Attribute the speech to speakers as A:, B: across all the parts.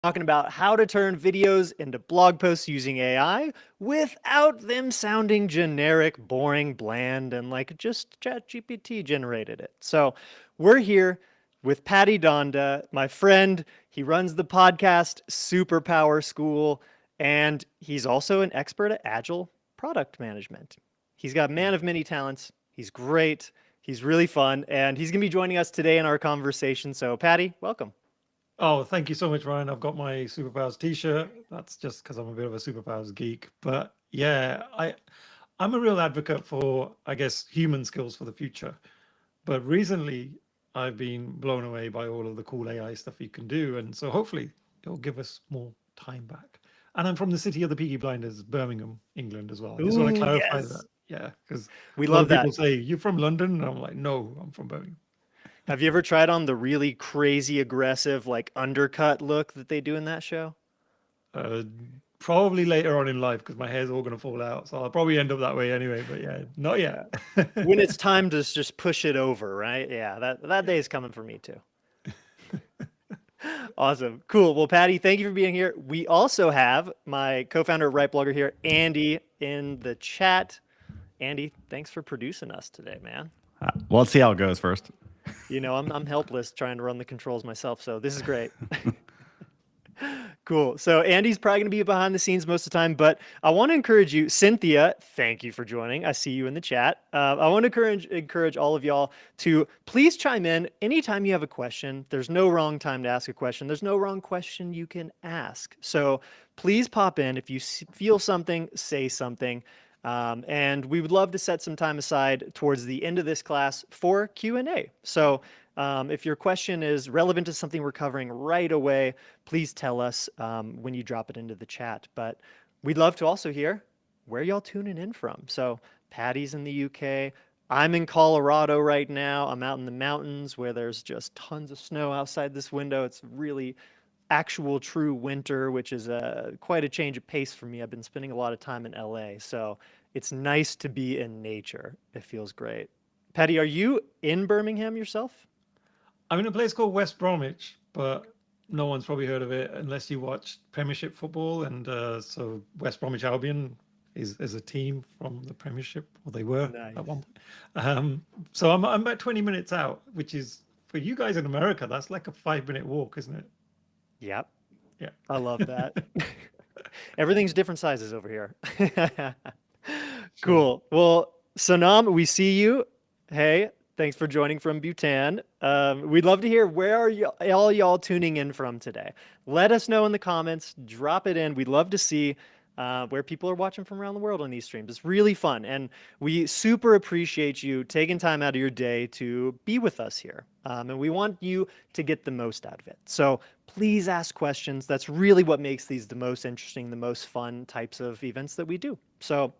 A: talking about how to turn videos into blog posts using AI without them sounding generic, boring, bland, and like just ChatGPT generated it. So we're here with Patty Dhanda, my friend. He runs the podcast Superpower School, and he's also an expert at agile product management. He's got man of many talents. He's great. He's really fun, and he's going to be joining us today in our conversation. So, Patty, welcome.
B: Oh, thank you so much, Ryan. I've got my superpowers t-shirt. That's just because I'm a bit of a superpowers geek. But yeah, I'm a real advocate for, I guess, human skills for the future. But recently, I've been blown away by all of the cool AI stuff you can do, and so hopefully it'll give us more time back. And I'm from the city of the Peaky Blinders, Birmingham, England, as well. I just want to
A: Ooh,
B: clarify that.
A: yes.
B: Yeah, because
A: We
B: a lot
A: love
B: of people
A: that.
B: say you're from London, and I'm like, no, I'm from Birmingham.
A: Have you ever tried on the really crazy, aggressive, like undercut look that they do in that show?
B: Uh, Probably later on in life because my hair's all going to fall out. So I'll probably end up that way anyway. But yeah, not yet.
A: When it's time to just push it over, right? Yeah, that
B: Yeah.
A: day is coming for me too. Awesome. Cool. Well, Patty, thank you for being here. We also have my co-founder of Right Blogger here, Andy, in the chat. Andy, thanks for producing us today, man.
C: Well, let's see how it goes first.
A: You know, I'm helpless trying to run the controls myself, so this is great. Cool. So Andy's probably going to be behind the scenes most of the time, but I want to encourage you, Cynthia. Thank you for joining. I see you in the chat. I want to encourage all of y'all to please chime in anytime you have a question. There's no wrong time to ask a question. There's no wrong question you can ask. So please pop in if you feel something, say something. And we would love to set some time aside towards the end of this class for Q&A. So if your question is relevant to something we're covering right away, please tell us when you drop it into the chat. But we'd love to also hear where y'all tuning in from. So Patty's in the UK. I'm in Colorado right now. I'm out in the mountains where there's just tons of snow outside this window. It's really actual true winter, which is quite a change of pace for me. I've been spending a lot of time in LA, so it's nice to be in nature. It feels great. Patty, are you in Birmingham yourself?
B: I'm in a place called West Bromwich, but no one's probably heard of it unless you watch Premiership football. And so West Bromwich Albion is a team from the Premiership, or they were at one
A: Nice.
B: point. So I'm about 20 minutes out, which is for you guys in America, that's like a 5-minute walk, isn't it?
A: Yep,
B: Yeah.
A: I love that. Everything's different sizes over here.
B: Sure.
A: Cool. Well, Sanam, we see you. Hey, thanks for joining from Bhutan. We'd love to hear where are all y'all tuning in from today. Let us know in the comments. Drop it in. We'd love to see where people are watching from around the world on these streams. It's really fun, and we super appreciate you taking time out of your day to be with us here. And we want you to get the most out of it. So please ask questions. That's really what makes these the most interesting, the most fun types of events that we do. So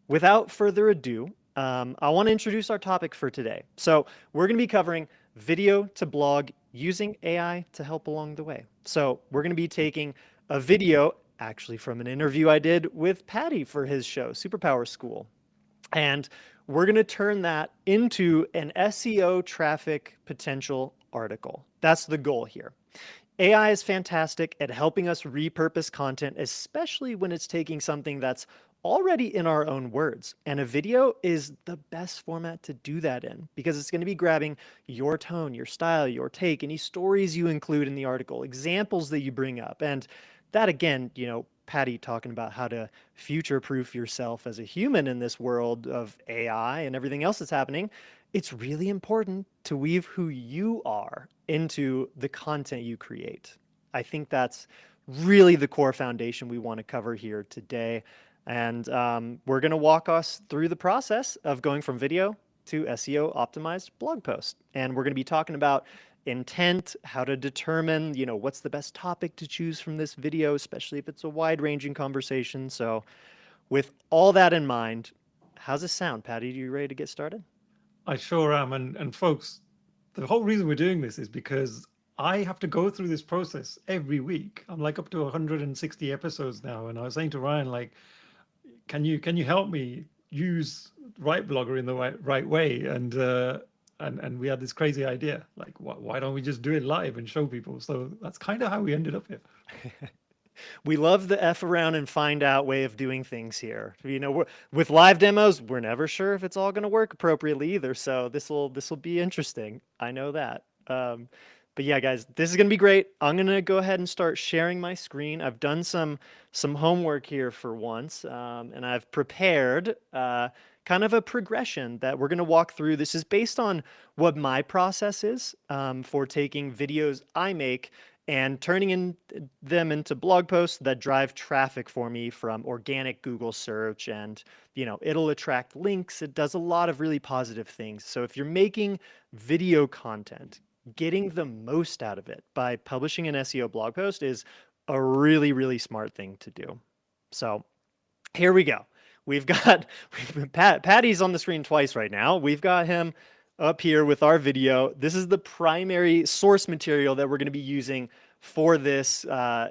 A: without further ado, I want to introduce our topic for today. So we're going to be covering video to blog using AI to help along the way. So we're going to be taking a video actually from an interview I did with Patty for his show, Superpower School. And we're going to turn that into an SEO traffic potential article. That's the goal here. AI is fantastic at helping us repurpose content, especially when it's taking something that's already in our own words. And a video is the best format to do that in because it's going to be grabbing your tone, your style, your take, any stories you include in the article, examples that you bring up. And that, again, Patty talking about how to future proof yourself as a human in this world of AI and everything else that's happening. It's really important to weave who you are into the content you create. I think that's really the core foundation we want to cover here today. And we're going to walk us through the process of going from video to SEO optimized blog post. And we're going to be talking about intent, how to determine, what's the best topic to choose from this video, especially if it's a wide-ranging conversation. So with all that in mind, how's it sound, Patty? Are you ready to get started?
B: I sure am. And folks, the whole reason we're doing this is because I have to go through this process every week. I'm like up to 160 episodes now. And I was saying to Ryan, like, can you help me use Right Blogger in the right way? And and we had this crazy idea, like, why don't we just do it live and show people? So that's kind of how we ended up here.
A: We love the F around and find out way of doing things here. With live demos, we're never sure if it's all going to work appropriately either. So this will be interesting. I know that. But yeah, guys, this is going to be great. I'm going to go ahead and start sharing my screen. I've done some homework here for once, and I've prepared kind of a progression that we're going to walk through. This is based on what my process is for taking videos I make and turning them into blog posts that drive traffic for me from organic Google search. And, it'll attract links. It does a lot of really positive things. So if you're making video content, getting the most out of it by publishing an SEO blog post is a really, really smart thing to do. So here we go. Patty's on the screen twice right now. We've got him up here with our video. This is the primary source material that we're going to be using for this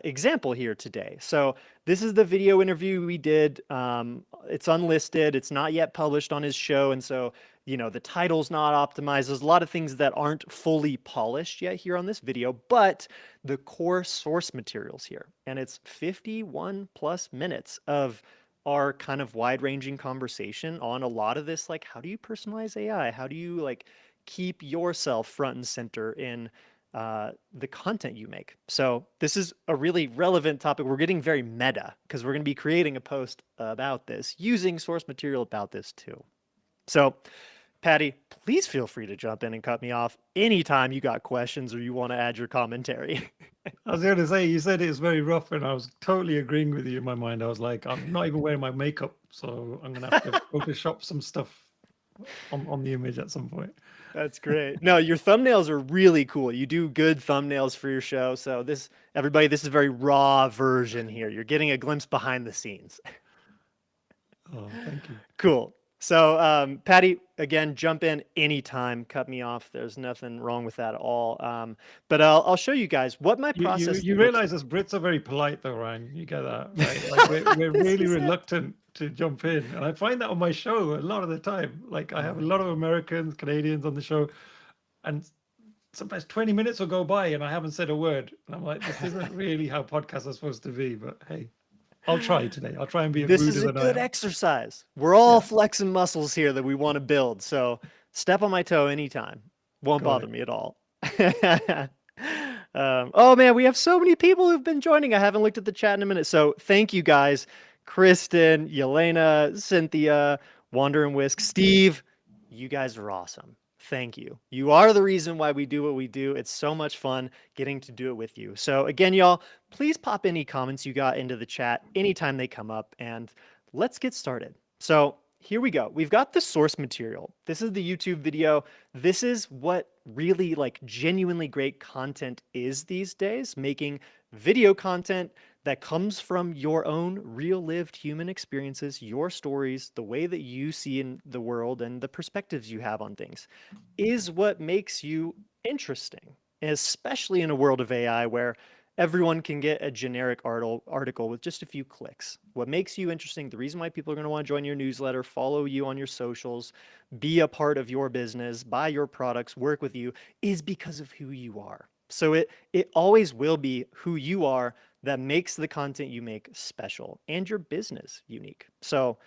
A: example here today. So this is the video interview we did. It's unlisted. It's not yet published on his show. And so, the title's not optimized. There's a lot of things that aren't fully polished yet here on this video, but the core source materials here. And it's 51 plus minutes of our kind of wide-ranging conversation on a lot of this, like, how do you personalize AI? How do you keep yourself front and center in the content you make? So this is a really relevant topic. We're getting very meta because we're going to be creating a post about this using source material about this too. So Patty, please feel free to jump in and cut me off anytime you got questions or you want to add your commentary.
B: I was going to say, you said it was very rough, and I was totally agreeing with you in my mind. I was like, I'm not even wearing my makeup, so I'm going to have to Photoshop some stuff on the image at some point.
A: That's great. No, your thumbnails are really cool. You do good thumbnails for your show. So everybody, this is a very raw version here. You're getting a glimpse behind the scenes.
B: Oh, thank you.
A: Cool. So, Patty, again, jump in anytime, cut me off. There's nothing wrong with that at all. But I'll show you guys what my process.
B: You realize us Brits are very polite, though, Ryan. You get that, right? Like we're really reluctant to jump in, and I find that on my show a lot of the time. Like I have a lot of Americans, Canadians on the show, and sometimes 20 minutes will go by and I haven't said a word, and I'm like, this isn't really how podcasts are supposed to be. But hey. I'll try today. I'll try and be.
A: This is a good exercise. We're all flexing muscles here that we want to build. So step on my toe anytime. Won't bother me at all. Oh man, we have so many people who've been joining. I haven't looked at the chat in a minute. So thank you guys. Kristen, Yelena, Cynthia, Wander and Whisk, Steve. You guys are awesome. Thank you. You are the reason why we do what we do. It's so much fun getting to do it with you. So again, y'all, please pop any comments you got into the chat anytime they come up, and let's get started. So here we go. We've got the source material. This is the YouTube video. This is what really genuinely great content is these days, making video content that comes from your own real lived human experiences, your stories, the way that you see in the world and the perspectives you have on things is what makes you interesting, especially in a world of AI where everyone can get a generic article with just a few clicks. What makes you interesting, the reason why people are going to want to join your newsletter, follow you on your socials, be a part of your business, buy your products, work with you, is because of who you are. So it always will be who you are that makes the content you make special and your business unique. So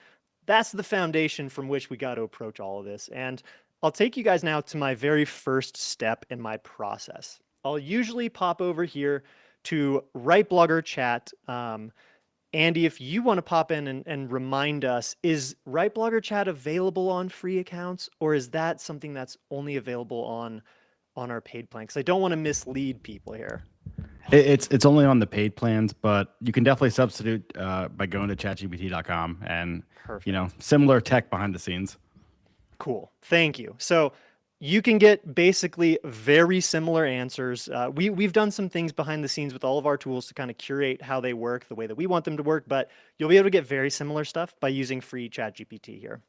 A: that's the foundation from which we got to approach all of this. And I'll take you guys now to my very first step in my process. I'll usually pop over here to Write Blogger Chat. Andy, if you want to pop in and remind us, is Write Blogger Chat available on free accounts, or is that something that's only available on our paid plan? Because I don't want to mislead people here.
C: It's only on the paid plans, but you can definitely substitute by going to chatgpt.com and similar tech behind the scenes.
A: Cool. Thank you. So you can get basically very similar answers. We've done some things behind the scenes with all of our tools to kind of curate how they work the way that we want them to work, but you'll be able to get very similar stuff by using free ChatGPT here.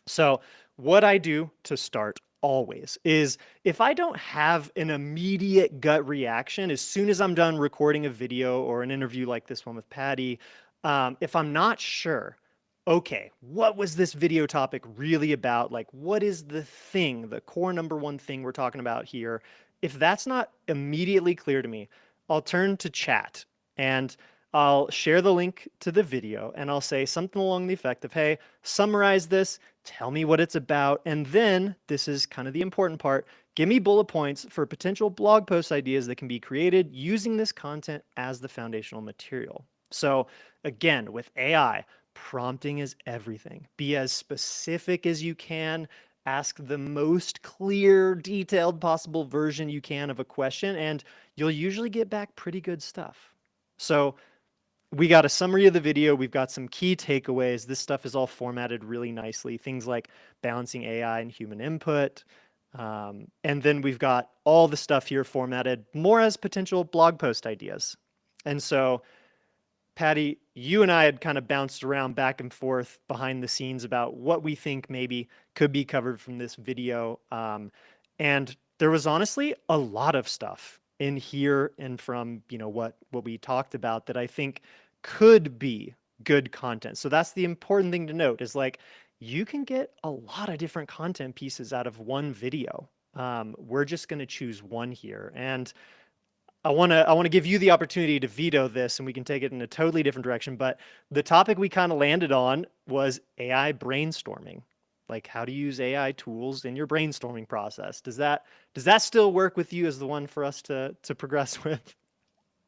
A: So what I do to start always is if I don't have an immediate gut reaction, as soon as I'm done recording a video or an interview like this one with Patty, if I'm not sure, okay, what was this video topic really about? Like, what is the thing, the core number one thing we're talking about here? If that's not immediately clear to me, I'll turn to chat and I'll share the link to the video and I'll say something along the effect of, hey, summarize this, tell me what it's about, and then this is kind of the important part. Give me bullet points for potential blog post ideas that can be created using this content as the foundational material. So again, with AI, prompting is everything. Be as specific as you can. Ask the most clear, detailed possible version you can of a question, and you'll usually get back pretty good stuff. So we got a summary of the video. We've got some key takeaways. This stuff is all formatted really nicely. Things like balancing AI and human input. And then we've got all the stuff here formatted more as potential blog post ideas. And so, Patty, you and I had kind of bounced around back and forth behind the scenes about what we think maybe could be covered from this video. And there was honestly a lot of stuff in here and from, what we talked about that I think could be good content. So that's the important thing to note is like, you can get a lot of different content pieces out of one video. We're just going to choose one here. And I want to give you the opportunity to veto this and we can take it in a totally different direction. But the topic we kind of landed on was AI brainstorming. Like how to use AI tools in your brainstorming process. Does that still work with you as the one for us to progress with?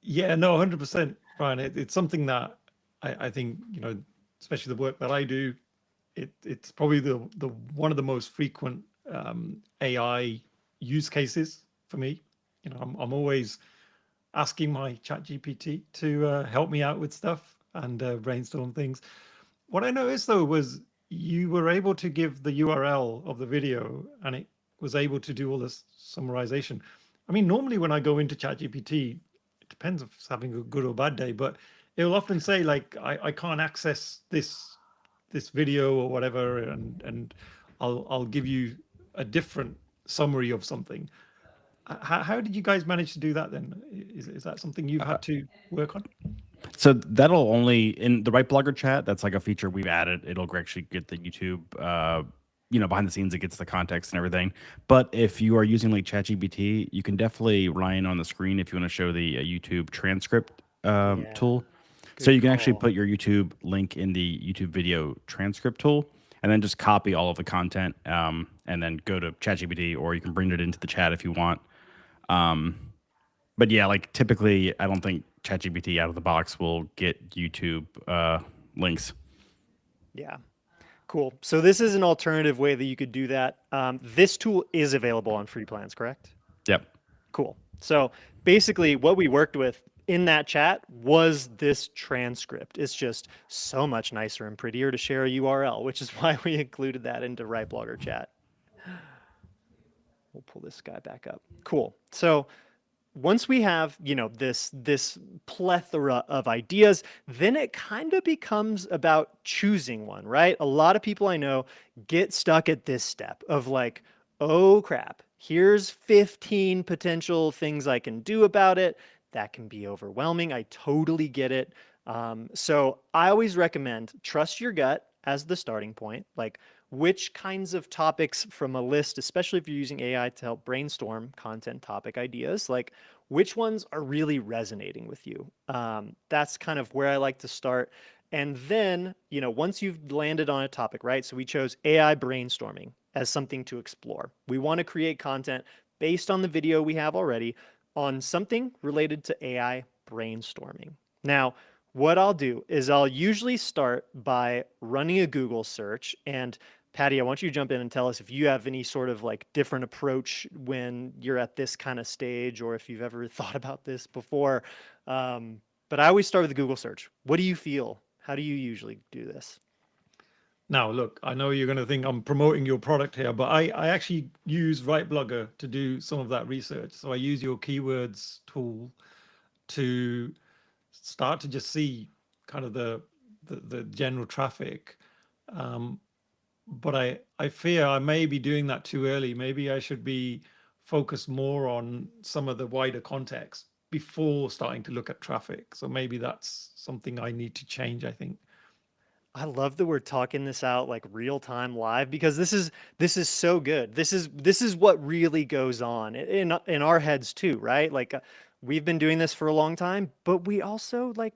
B: Yeah, no, 100%, Ryan. It's something that I think, especially the work that I do, it's probably the one of the most frequent AI use cases for me. I'm always asking my ChatGPT to help me out with stuff and brainstorm things. What I noticed though was you were able to give the URL of the video and it was able to do all this summarization. I mean, normally when I go into ChatGPT, it depends if it's having a good or bad day, but it'll often say like, I can't access this video or whatever, and I'll give you a different summary of something. How did you guys manage to do that then? Is that something you've had to work on?
C: So that'll only in the Right Blogger chat. That's like a feature we've added. It'll actually get the YouTube, behind the scenes. It gets the context and everything. But if you are using like ChatGPT, you can definitely Ryan on the screen if you want to show the YouTube transcript tool. So you can actually put your YouTube link in the YouTube video transcript tool, and then just copy all of the content, and then go to ChatGPT, or you can bring it into the chat if you want. But yeah, like typically, I don't think ChatGPT out of the box will get YouTube links.
A: Yeah. Cool. So this is an alternative way that you could do that. This tool is available on free plans, correct?
C: Yep.
A: Cool. So basically what we worked with in that chat was this transcript. It's just so much nicer and prettier to share a URL, which is why we included that into Right Blogger chat. We'll pull this guy back up. Cool. So once we have, this plethora of ideas, then it kind of becomes about choosing one, right? A lot of people I know get stuck at this step of like, oh crap, here's 15 potential things I can do about it. That can be overwhelming. I totally get it. So I always recommend trust your gut as the starting point. Like, which kinds of topics from a list, especially if you're using AI to help brainstorm content topic ideas, like which ones are really resonating with you? That's kind of where I like to start. And then, once you've landed on a topic, right? So we chose AI brainstorming as something to explore. We want to create content based on the video we have already on something related to AI brainstorming. Now, what I'll do is I'll usually start by running a Google search. And Patty, I want you to jump in and tell us if you have any sort of like different approach when you're at this kind of stage, or if you've ever thought about this before. But I always start with a Google search. What do you feel? How do you usually do this?
B: Now, look, I know you're going to think I'm promoting your product here, but I actually use Right Blogger to do some of that research. So I use your keywords tool to start to just see kind of the general traffic. But I fear I may be doing that too early. Maybe I should be focused more on some of the wider context before starting to look at traffic. So maybe that's something I need to change, I think.
A: I love that we're talking this out like real time live because this is so good. This is what really goes on in our heads too, right? Like we've been doing this for a long time, but we also like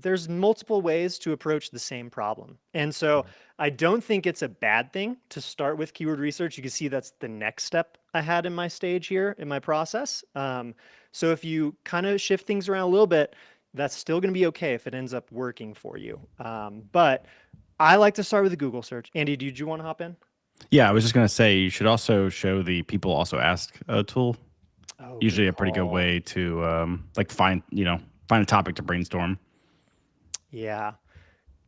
A: there's multiple ways to approach the same problem. And so I don't think it's a bad thing to start with keyword research. You can see that's the next step I had in my stage here in my process. So if you kind of shift things around a little bit, that's still going to be okay if it ends up working for you. But I like to start with a Google search. Andy, did you want to hop in?
C: Yeah, I was just gonna say you should also show the people also ask tool.
A: Oh,
C: Usually
A: good
C: a pretty good
A: call.
C: way to like find find a topic to brainstorm.
A: Yeah.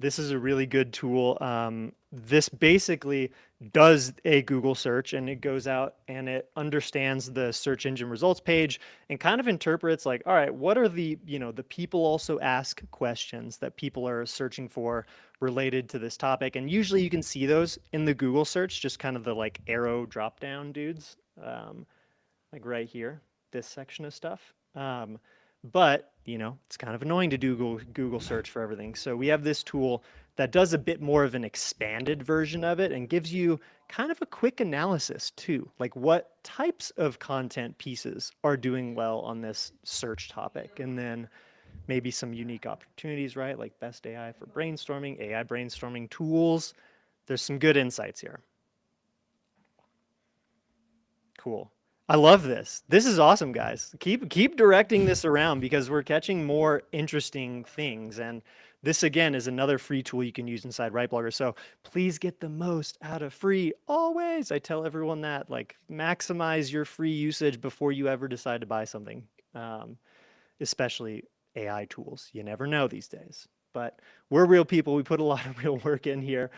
A: This is a really good tool. This basically does a Google search and it goes out and it understands the search engine results page and kind of interprets like, all right, what are the, the people also ask questions that people are searching for related to this topic. And usually you can see those in the Google search, just kind of the like arrow drop down dudes, like right here, this section of stuff. But it's kind of annoying to do Google search for everything. So we have this tool that does a bit more of an expanded version of it and gives you kind of a quick analysis too, like what types of content pieces are doing well on this search topic, and then maybe some unique opportunities, right? Like best AI for brainstorming, AI brainstorming tools. There's some good insights here. Cool. I love this. This is awesome, guys. Keep directing this around because we're catching more interesting things. And this again is another free tool you can use inside WriteBlogger. So please get the most out of free always. I tell everyone that, like, maximize your free usage before you ever decide to buy something, especially AI tools. You never know these days. But we're real people. We put a lot of real work in here.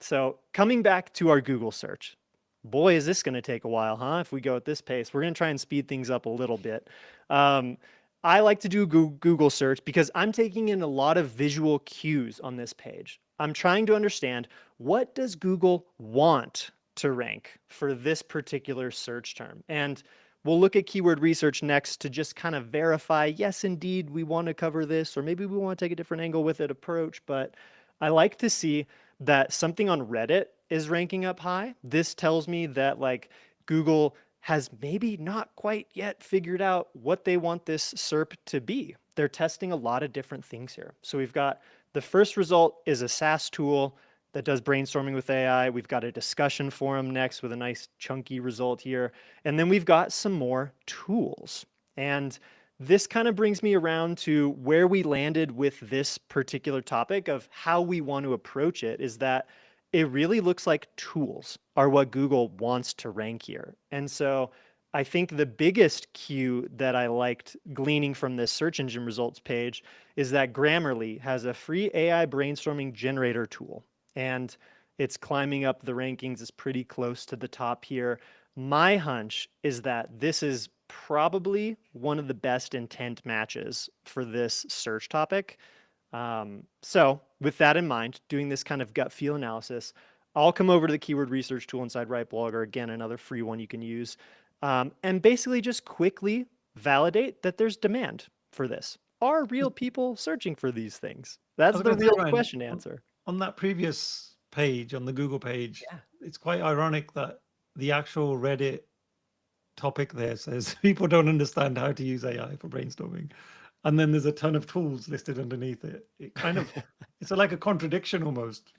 A: So coming back to our Google search. Boy, is this going to take a while, huh? If we go at this pace, we're going to try and speed things up a little bit. I like to do Google search because I'm taking in a lot of visual cues on this page. I'm trying to understand, what does Google want to rank for this particular search term? And we'll look at keyword research next to just kind of verify, yes, indeed, we want to cover this, or maybe we want to take a different angle with it approach. But I like to see that something on Reddit is ranking up high. This tells me that like Google has maybe not quite yet figured out what they want this SERP to be. They're testing a lot of different things here. So we've got the first result is a SaaS tool that does brainstorming with AI. We've got a discussion forum next with a nice chunky result here. And then we've got some more tools. And this kind of brings me around to where we landed with this particular topic of how we want to approach it, is that it really looks like tools are what Google wants to rank here. And so I think the biggest cue that I liked gleaning from this search engine results page is that Grammarly has a free AI brainstorming generator tool, and it's climbing up the rankings. It's pretty close to the top here. My hunch is that this is probably one of the best intent matches for this search topic. So with that in mind, doing this kind of gut feel analysis, I'll come over to the keyword research tool inside WriteBlogger, again, another free one you can use, and basically just quickly validate that there's demand for this. Are real people searching for these things?
B: I
A: That's
B: was
A: the
B: going to say,
A: real
B: Ryan,
A: question to answer.
B: on that previous page, on the Google page,
A: Yeah.
B: it's quite ironic that the actual Reddit topic there says people don't understand how to use AI for brainstorming. And then there's a ton of tools listed underneath it. It kind of, it's like a contradiction almost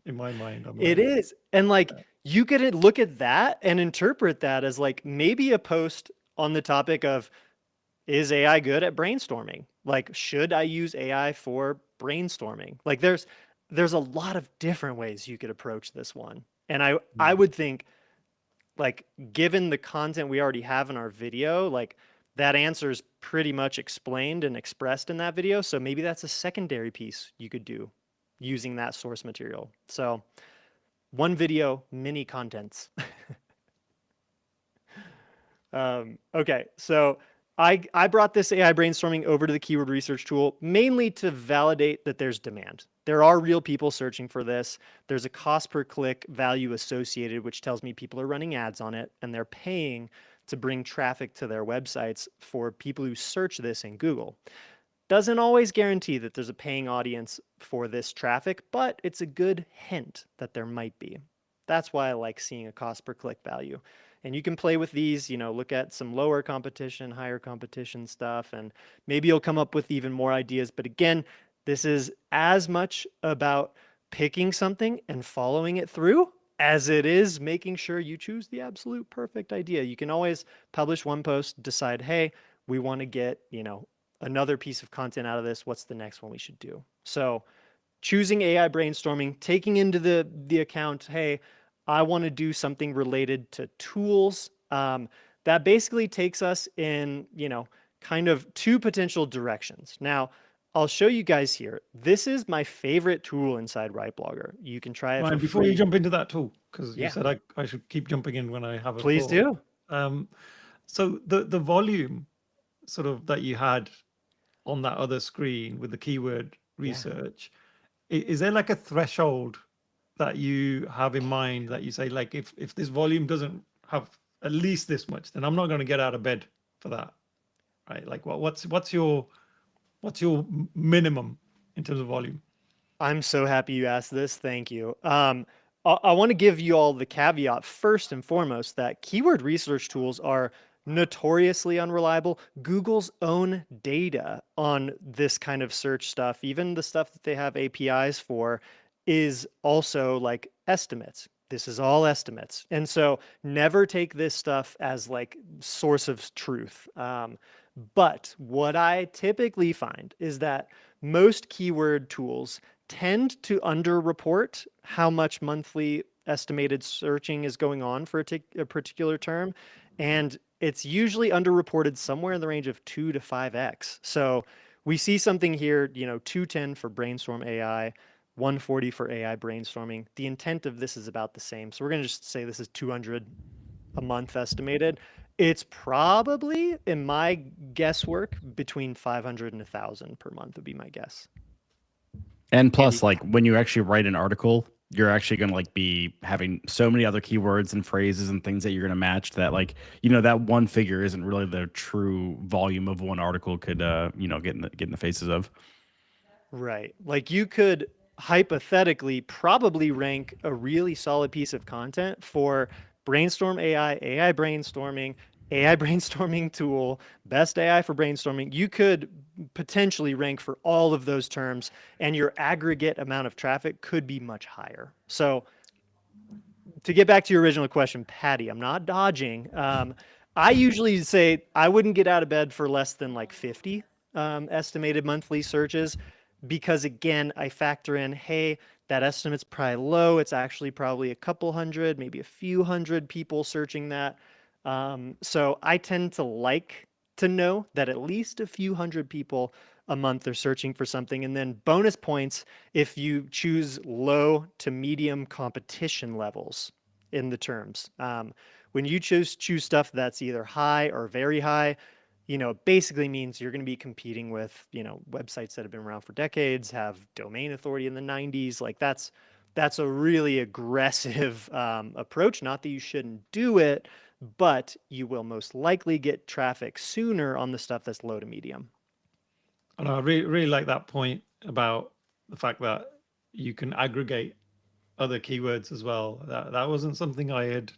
B: in my mind.
A: It is. And like you could look at that and interpret that as like maybe a post on the topic of, is AI good at brainstorming? Like, should I use AI for brainstorming? Like there's a lot of different ways you could approach this one. And I would think, like, given the content we already have in our video, like that answer is pretty much explained and expressed in that video. So maybe that's a secondary piece you could do using that source material. So one video, many contents. Okay, so I brought this AI brainstorming over to the keyword research tool mainly to validate that there's demand. There are real people searching for this. There's a cost per click value associated, which tells me people are running ads on it and they're paying to bring traffic to their websites for people who search this in Google. Doesn't always guarantee that there's a paying audience for this traffic, but it's a good hint that there might be. That's why I like seeing a cost per click value. And you can play with these, look at some lower competition, higher competition stuff, and maybe you'll come up with even more ideas. But again, this is as much about picking something and following it through as it is making sure you choose the absolute perfect idea. You can always publish one post, decide, hey, we want to get, another piece of content out of this. What's the next one we should do? So choosing AI brainstorming, taking into the account, hey, I want to do something related to tools. That basically takes us in, kind of two potential directions. Now, I'll show you guys here. This is my favorite tool inside WriteBlogger. You can try it
B: Ryan,
A: for
B: before
A: free.
B: you jump into that tool, because
A: Yeah.
B: you said I should keep jumping in when I have a
A: Please
B: thought.
A: do.
B: So the volume sort of that you had on that other screen with the keyword research, is there like a threshold that you have in mind that you say, like, if this volume doesn't have at least this much, then I'm not going to get out of bed for that, right? Like, what's your minimum in terms of volume?
A: I'm so happy you asked this. Thank you. I want to give you all the caveat first and foremost that keyword research tools are notoriously unreliable. Google's own data on this kind of search stuff, even the stuff that they have APIs for, is also like estimates. This is all estimates. And so never take this stuff as like source of truth. But what I typically find is that most keyword tools tend to underreport how much monthly estimated searching is going on for a particular term. And it's usually underreported somewhere in the range of 2 to 5x. So we see something here, 210 for brainstorm AI, 140 for AI brainstorming. The intent of this is about the same. So we're going to just say this is 200 a month estimated. It's probably, in my guesswork, between 500 and 1,000 per month would be my guess.
C: And plus, like when you actually write an article, you're actually going to like be having so many other keywords and phrases and things that you're going to match that like, that one figure isn't really the true volume of one article could, get in the faces of.
A: Right. Like you could hypothetically probably rank a really solid piece of content for brainstorm AI, AI brainstorming, AI brainstorming tool, best AI for brainstorming. You could potentially rank for all of those terms and your aggregate amount of traffic could be much higher. So to get back to your original question, Patty, I'm not dodging. I usually say I wouldn't get out of bed for less than like 50 estimated monthly searches because again, I factor in, hey, that estimate's probably low. It's actually probably a couple hundred, maybe a few hundred people searching that. So I tend to like to know that at least a few hundred people a month are searching for something. And then bonus points if you choose low to medium competition levels in the terms. When you choose stuff that's either high or very high, it basically means you're going to be competing with, websites that have been around for decades, have domain authority in the 90s. Like that's a really aggressive approach. Not that you shouldn't do it, but you will most likely get traffic sooner on the stuff that's low to medium.
B: And I really like that point about the fact that you can aggregate other keywords as well. That wasn't something I had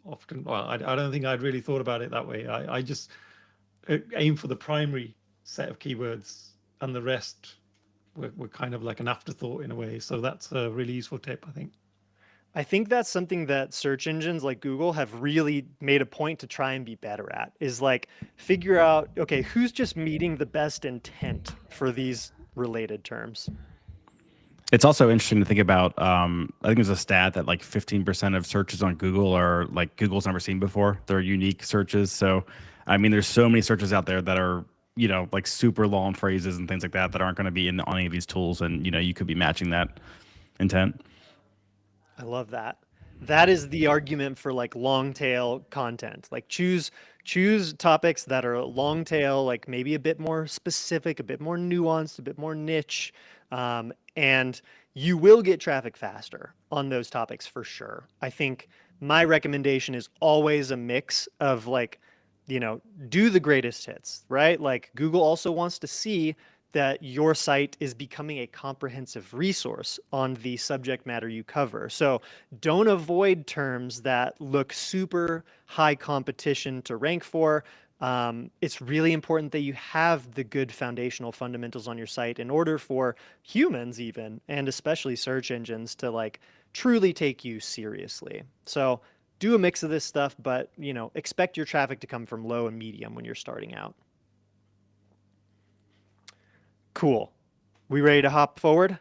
B: often. Well, I don't think I'd really thought about it that way. I just aim for the primary set of keywords, and the rest were kind of like an afterthought in a way. So that's a really useful tip, I think.
A: I think that's something that search engines like Google have really made a point to try and be better at, is like figure out, okay, who's just meeting the best intent for these related terms.
C: It's also interesting to think about. I think there's a stat that like 15% of searches on Google are like Google's never seen before. They're unique searches. So, I mean, there's so many searches out there that are, like super long phrases and things like that aren't going to be in any of these tools. And, you could be matching that intent.
A: I love that. That is the argument for like long tail content. Like choose topics that are long tail, like maybe a bit more specific, a bit more nuanced, a bit more niche. And you will get traffic faster on those topics for sure. I think my recommendation is always a mix of like, do the greatest hits, right? Like Google also wants to see that your site is becoming a comprehensive resource on the subject matter you cover. So don't avoid terms that look super high competition to rank for. It's really important that you have the good foundational fundamentals on your site in order for humans even, and especially search engines, to like truly take you seriously. So do a mix of this stuff, but expect your traffic to come from low and medium when you're starting out. Cool. We ready to hop forward?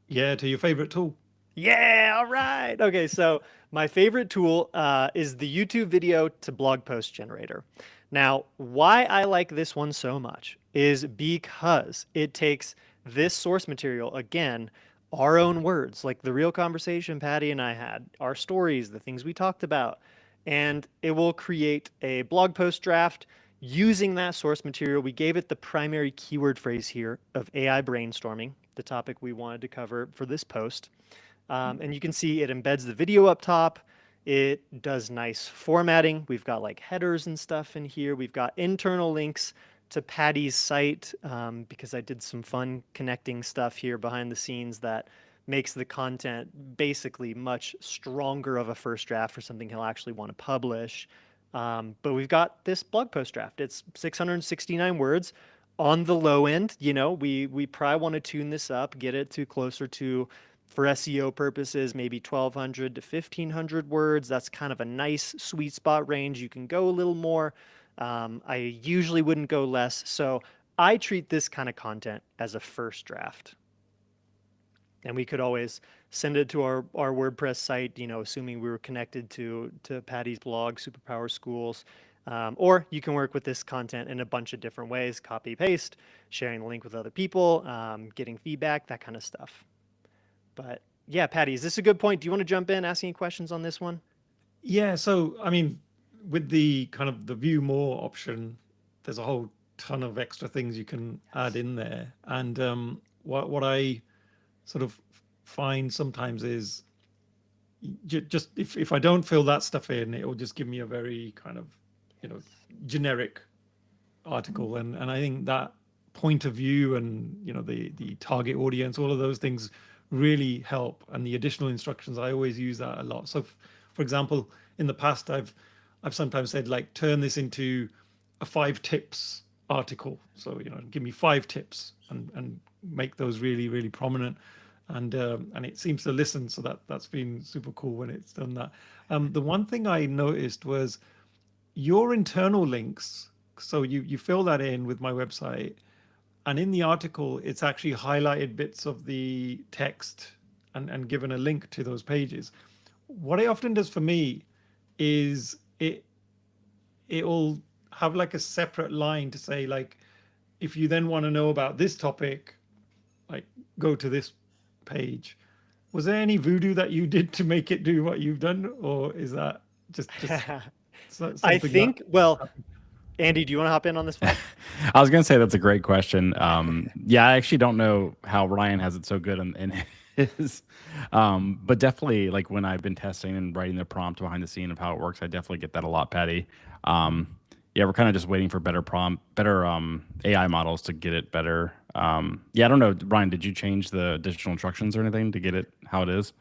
B: Yeah, to your favorite tool.
A: Yeah, all right. Okay, so my favorite tool is the YouTube video to blog post generator. Now, why I like this one so much is because it takes this source material, again, our own words, like the real conversation Patty and I had, our stories, the things we talked about, and it will create a blog post draft using that source material. We gave it the primary keyword phrase here of AI brainstorming, the topic we wanted to cover for this post. And you can see it embeds the video up top. It does nice formatting. We've got like headers and stuff in here. We've got internal links to Patty's site because I did some fun connecting stuff here behind the scenes that makes the content basically much stronger of a first draft for something he'll actually want to publish. But we've got this blog post draft. It's 669 words on the low end. We probably want to tune this up, get it to closer to, for SEO purposes, maybe 1,200 to 1,500 words. That's kind of a nice sweet spot range. You can go a little more. I usually wouldn't go less. So I treat this kind of content as a first draft. And we could always send it to our WordPress site, assuming we were connected to Patty's blog, Superpower Schools. Or you can work with this content in a bunch of different ways: copy, paste, sharing the link with other people, getting feedback, that kind of stuff. But yeah, Patty, is this a good point? Do you want to jump in, ask any questions on this one?
B: Yeah, so I mean, with the kind of the view more option, there's a whole ton of extra things you can add in there. And what I sort of find sometimes is just if I don't fill that stuff in, it will just give me a very kind of generic article. And I think that point of view and the target audience, all of those things really help. And the additional instructions, I always use that a lot. So for example, in the past, I've sometimes said, like, turn this into a 5 tips article. So give me 5 tips and make those really, really prominent. And it seems to listen. So that's been super cool when it's done that. The one thing I noticed was your internal links. So you fill that in with my website, and in the article, it's actually highlighted bits of the text and given a link to those pages. What it often does for me is it'll have like a separate line to say, like, if you then want to know about this topic, like, go to this page. Was there any voodoo that you did to make it do what you've done, or is that just
A: I think, well, Andy, do you want to hop in on this one?
C: I was going to say that's a great question. Yeah, I actually don't know how Ryan has it so good in his, but definitely, like, when I've been testing and writing the prompt behind the scene of how it works, I definitely get that a lot, Patty. Yeah, we're kind of just waiting for better AI models to get it better. Yeah, I don't know, Ryan, did you change the additional instructions or anything to get it how it is?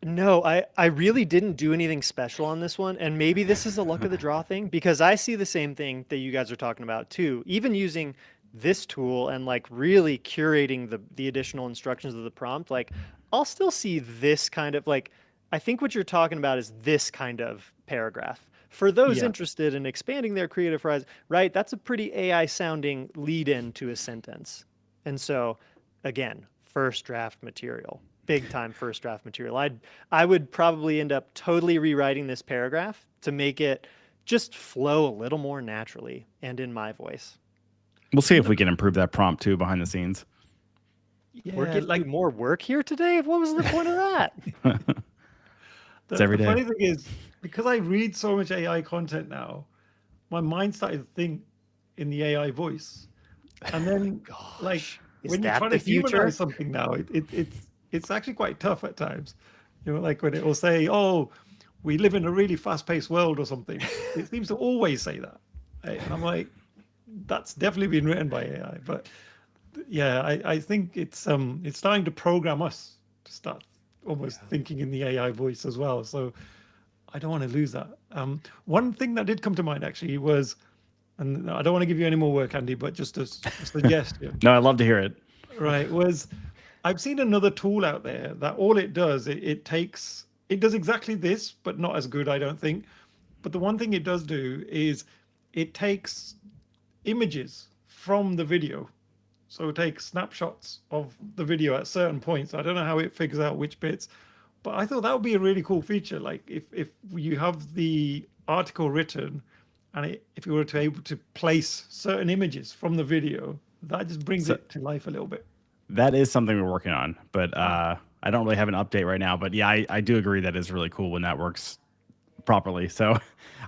A: No, I really didn't do anything special on this one. And maybe this is a luck of the draw thing, because I see the same thing that you guys are talking about too. Even using this tool and like really curating the additional instructions of the prompt, like, I'll still see this kind of, like, I think what you're talking about is this kind of paragraph. For those interested in expanding their creative horizon, right? That's a pretty AI sounding lead in to a sentence. And so again, first draft material. Big time first draft material. I would probably end up totally rewriting this paragraph to make it just flow a little more naturally and in my voice.
C: We'll see if we can improve that prompt too behind the scenes.
B: Yeah,
A: We're getting more work here today. What was the point of that?
C: It's every
B: the
C: day.
B: funny thing is, because I read so much AI content now, my mind started to think in the AI voice. And then, like, when you're trying to humanize something now, it's actually quite tough at times. Like when it will say, "Oh, we live in a really fast-paced world" or something. It seems to always say that, right? And I'm like, that's definitely been written by AI. But yeah, I think it's starting to program us to start almost thinking in the AI voice as well. So I don't want to lose that. One thing that did come to mind actually was, and I don't want to give you any more work, Andy, but just a suggestion,
C: No, I'd love to hear it.
B: right? Was I've seen another tool out there that all it does, it does exactly this, but not as good, I don't think. But the one thing it does do is it takes images from the video. So it takes snapshots of the video at certain points. I don't know how it figures out which bits, but I thought that would be a really cool feature. Like if you have the article written and if you were to able to place certain images from the video, that just brings
C: So-
B: it to life a little bit.
C: That is something we're working on, but I don't really have an update right now. But yeah, I do agree that is really cool when that works properly. So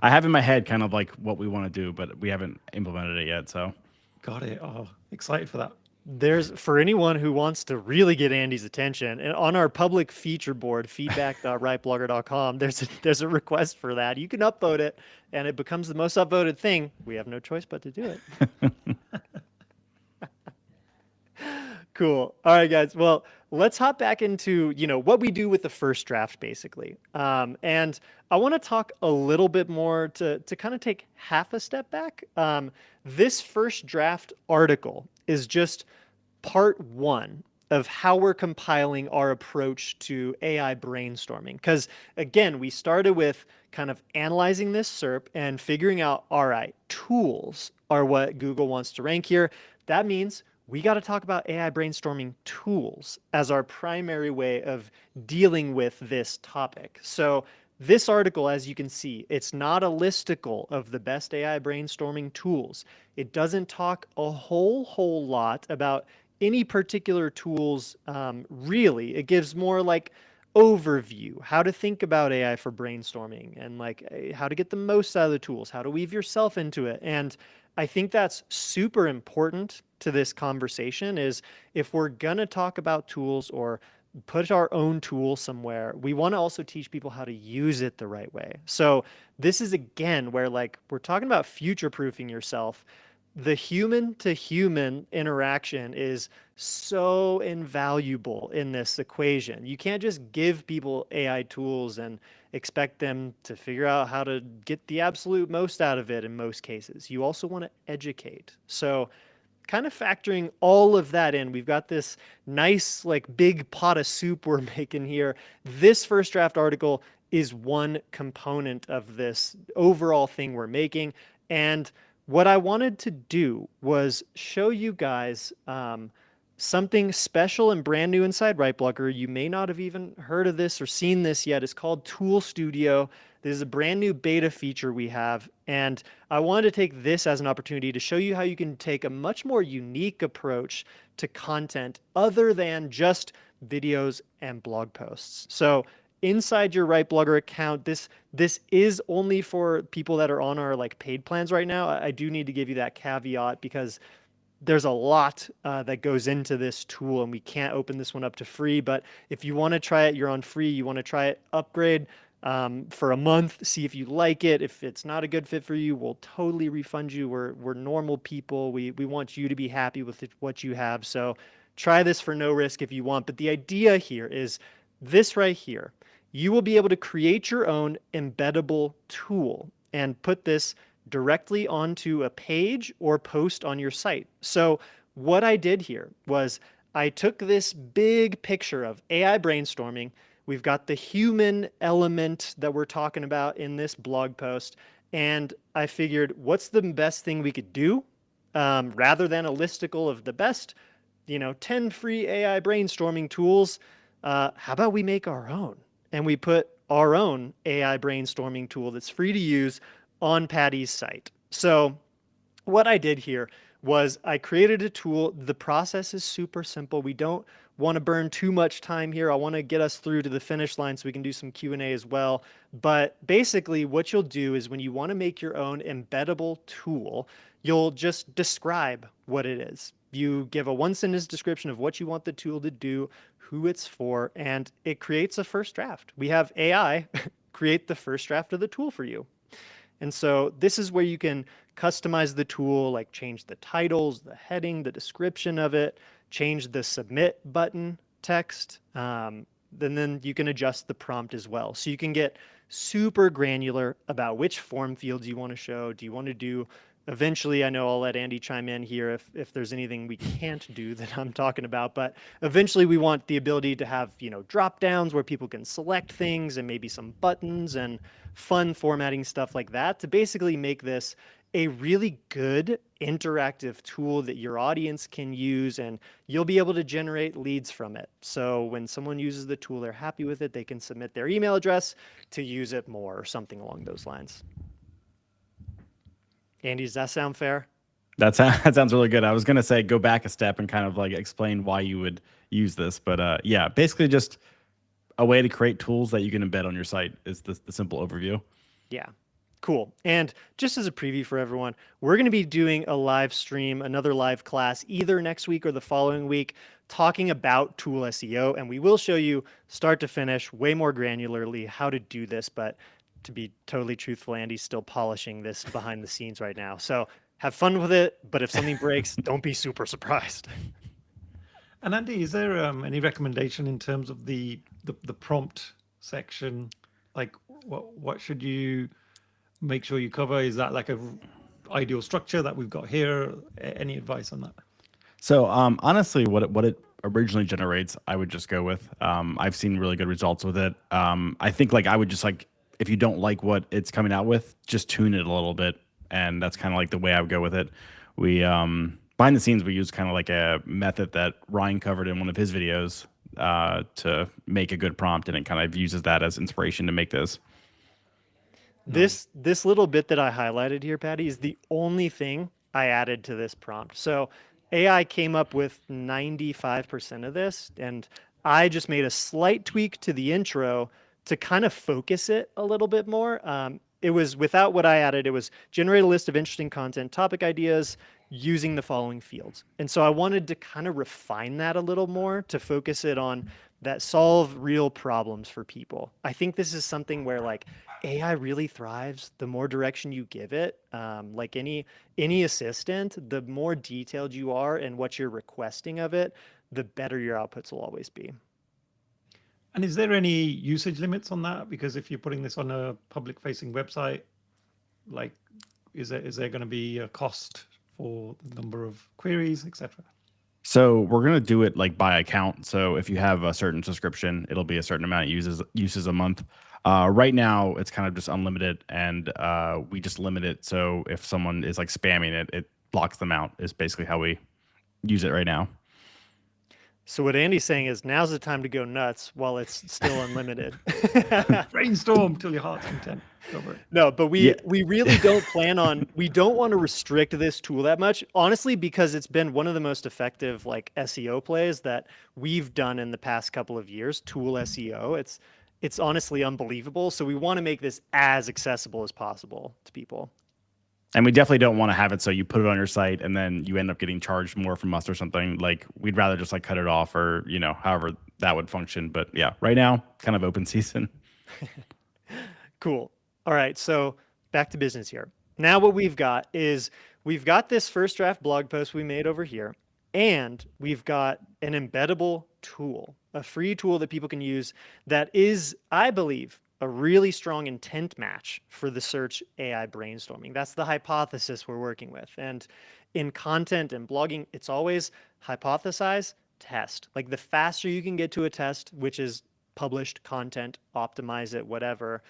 C: I have in my head kind of like what we want to do, but we haven't implemented it yet. So
B: Got it. Oh, excited for that.
A: There's for anyone who wants to really get Andy's attention, and on our public feature board, feedback.writeblogger.com, there's a request for that. You can upvote it, and it becomes the most upvoted thing. We have no choice but to do it. Cool. All right, guys. Well, let's hop back into, what we do with the first draft, basically. And I want to talk a little bit more to kind of take half a step back. This first draft article is just part one of how we're compiling our approach to AI brainstorming. Because again, we started with kind of analyzing this SERP and figuring out, all right, tools are what Google wants to rank here. That means we got to talk about AI brainstorming tools as our primary way of dealing with this topic. So this article, as you can see, it's not a listicle of the best AI brainstorming tools. It doesn't talk a whole lot about any particular tools, really. It gives more like overview, how to think about AI for brainstorming, and like how to get the most out of the tools, how to weave yourself into it. And I think that's super important to this conversation is if we're gonna talk about tools or put our own tool somewhere, we want to also teach people how to use it the right way. So this is again where like we're talking about future-proofing yourself. The human to human interaction is so invaluable in this equation. You can't just give people AI tools and expect them to figure out how to get the absolute most out of it in most cases. You also want to educate. So kind of factoring all of that in, we've got this nice like big pot of soup we're making here. This first draft article is one component of this overall thing we're making. And what I wanted to do was show you guys something special and brand new inside WriteBlogger. You may not have even heard of this or seen this yet. It's called Tool Studio. This is a brand new beta feature we have, and I wanted to take this as an opportunity to show you how you can take a much more unique approach to content other than just videos and blog posts. So inside your WriteBlogger account, this is only for people that are on our like paid plans right now. I do need to give you that caveat because there's a lot that goes into this tool, and we can't open this one up to free. But if you want to try it, you're on free. You want to try it, upgrade for a month, see if you like it. If it's not a good fit for you, we'll totally refund you. We're normal people. We want you to be happy with what you have. So try this for no risk if you want. But the idea here is this right here. You will be able to create your own embeddable tool and put this directly onto a page or post on your site. So what I did here was I took this big picture of AI brainstorming. We've got the human element that we're talking about in this blog post. And I figured, what's the best thing we could do? Rather than a listicle of the best, 10 free AI brainstorming tools, how about we make our own? And we put our own AI brainstorming tool that's free to use on Patty's site. So what I did here was I created a tool. The process is super simple. We don't want to burn too much time here. I want to get us through to the finish line so we can do some Q&A as well. But basically what you'll do is when you want to make your own embeddable tool, you'll just describe what it is. You give a one-sentence description of what you want the tool to do, who it's for, and it creates a first draft. We have AI create the first draft of the tool for you. And so this is where you can customize the tool, like change the titles, the heading, the description of it, change the submit button text. Then you can adjust the prompt as well. So you can get super granular about which form fields you want to show. Do you want to do eventually, I know I'll let Andy chime in here if there's anything we can't do that I'm talking about, but eventually we want the ability to have, drop downs where people can select things and maybe some buttons and fun formatting stuff like that to basically make this a really good interactive tool that your audience can use, and you'll be able to generate leads from it. So when someone uses the tool, they're happy with it, they can submit their email address to use it more or something along those lines. Andy, does that sound fair?
C: That sounds really good. I was going to say go back a step and kind of like explain why you would use this. But yeah, basically just a way to create tools that you can embed on your site is the simple overview.
A: Yeah, cool. And just as a preview for everyone, we're going to be doing a live stream, another live class, either next week or the following week, talking about tool SEO. And we will show you start to finish way more granularly how to do this. But to be totally truthful, Andy's still polishing this behind the scenes right now. So have fun with it, but if something breaks, don't be super surprised.
B: And Andy, is there any recommendation in terms of the prompt section? Like, what should you make sure you cover? Is that like a ideal structure that we've got here? Any advice on that?
C: So honestly, what it originally generates, I would just go with. I've seen really good results with it. I think I would just if you don't like what it's coming out with, just tune it a little bit. And that's kind of like the way I would go with it. We behind the scenes, we use kind of like a method that Ryan covered in one of his videos to make a good prompt, and it kind of uses that as inspiration to make this.
A: This little bit that I highlighted here, Patty, is the only thing I added to this prompt. So AI came up with 95% of this, and I just made a slight tweak to the intro to kind of focus it a little bit more. It was without what I added, it was generate a list of interesting content topic ideas using the following fields. And so I wanted to kind of refine that a little more to focus it on that solve real problems for people. I think this is something where AI really thrives the more direction you give it. Like any assistant, the more detailed you are in what you're requesting of it, the better your outputs will always be.
B: And is there any usage limits on that? Because if you're putting this on a public-facing website, is there going to be a cost for the number of queries, etc.?
C: So we're gonna do it by account. So if you have a certain subscription, it'll be a certain amount of uses a month. Right now, it's kind of just unlimited, and we just limit it. So if someone is spamming it, it blocks them out. Is basically how we use it right now.
A: So what Andy's saying is now's the time to go nuts while it's still unlimited.
B: Brainstorm till your heart's content.
A: No, but we really don't plan on, we don't want to restrict this tool that much, honestly, because it's been one of the most effective SEO plays that we've done in the past couple of years, tool SEO. It's honestly unbelievable. So we want to make this as accessible as possible to people.
C: And we definitely don't want to have it so you put it on your site and then you end up getting charged more from us or something. We'd rather just cut it off or, however that would function. But yeah, right now, kind of open season.
A: Cool. All right. So back to business here. Now what we've got is we've got this first draft blog post we made over here, and we've got an embeddable tool, a free tool that people can use that is, I believe, a really strong intent match for the search AI brainstorming. That's the hypothesis we're working with. And in content and blogging, it's always hypothesize, test. The faster you can get to a test, which is published content, optimize it, whatever,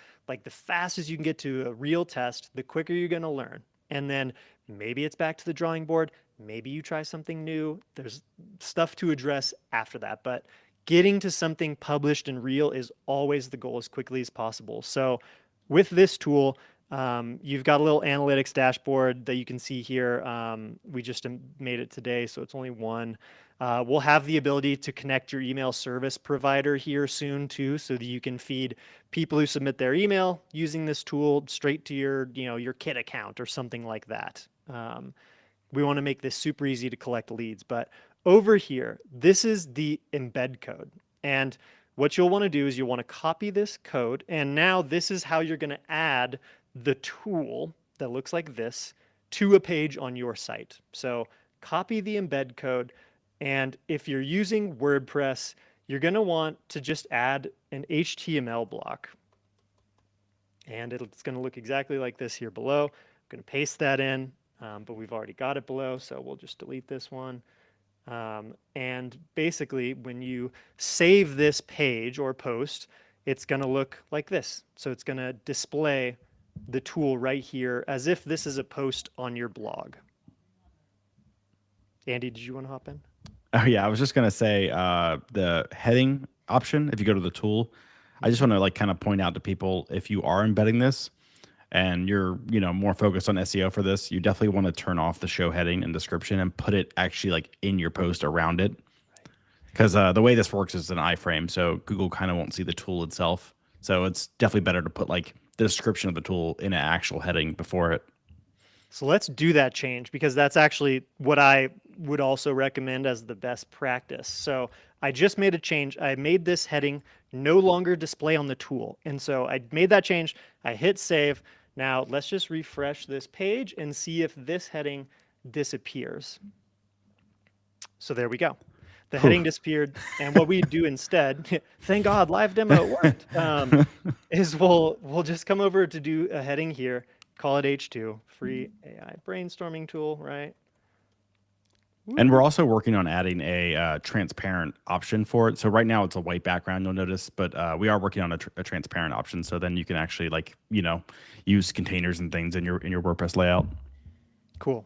A: the fastest you can get to a real test, the quicker you're going to learn. And then maybe it's back to the drawing board. Maybe you try something new. There's stuff to address after that. But getting to something published and real is always the goal as quickly as possible. So with this tool, you've got a little analytics dashboard that you can see here. We just made it today, so it's only one. We'll have the ability to connect your email service provider here soon too, so that you can feed people who submit their email using this tool straight to your Kit account or something like that. We want to make this super easy to collect leads, but over here, this is the embed code. And what you'll want to do is you'll want to copy this code. And now this is how you're going to add the tool that looks like this to a page on your site. So copy the embed code. And if you're using WordPress, you're going to want to just add an HTML block. And it's going to look exactly like this here below. I'm going to paste that in, but we've already got it below, so we'll just delete this one. And basically, when you save this page or post, it's going to look like this. So it's going to display the tool right here as if this is a post on your blog. Andy, did you want to hop in?
C: Oh yeah, I was just gonna say the heading option. If you go to the tool, I just want to like kind of point out to people, if you are embedding this and you're more focused on SEO for this, you definitely want to turn off the show heading and description and put it actually like in your post around it. Because the way this works is an iframe, so Google kind of won't see the tool itself. So it's definitely better to put like the description of the tool in an actual heading before it.
A: So let's do that change, because that's actually what I would also recommend as the best practice. So I just made a change. I made this heading no longer display on the tool. And so I made that change. I hit save. Now let's just refresh this page and see if this heading disappears. So there we go. The heading disappeared. And what we do instead, thank God, live demo worked, is we'll just come over to do a heading here. Call it H2, free AI brainstorming tool, right?
C: And we're also working on adding a transparent option for it. So right now it's a white background, you'll notice, but we are working on a transparent option. So then you can actually like, use containers and things in your WordPress layout.
A: Cool.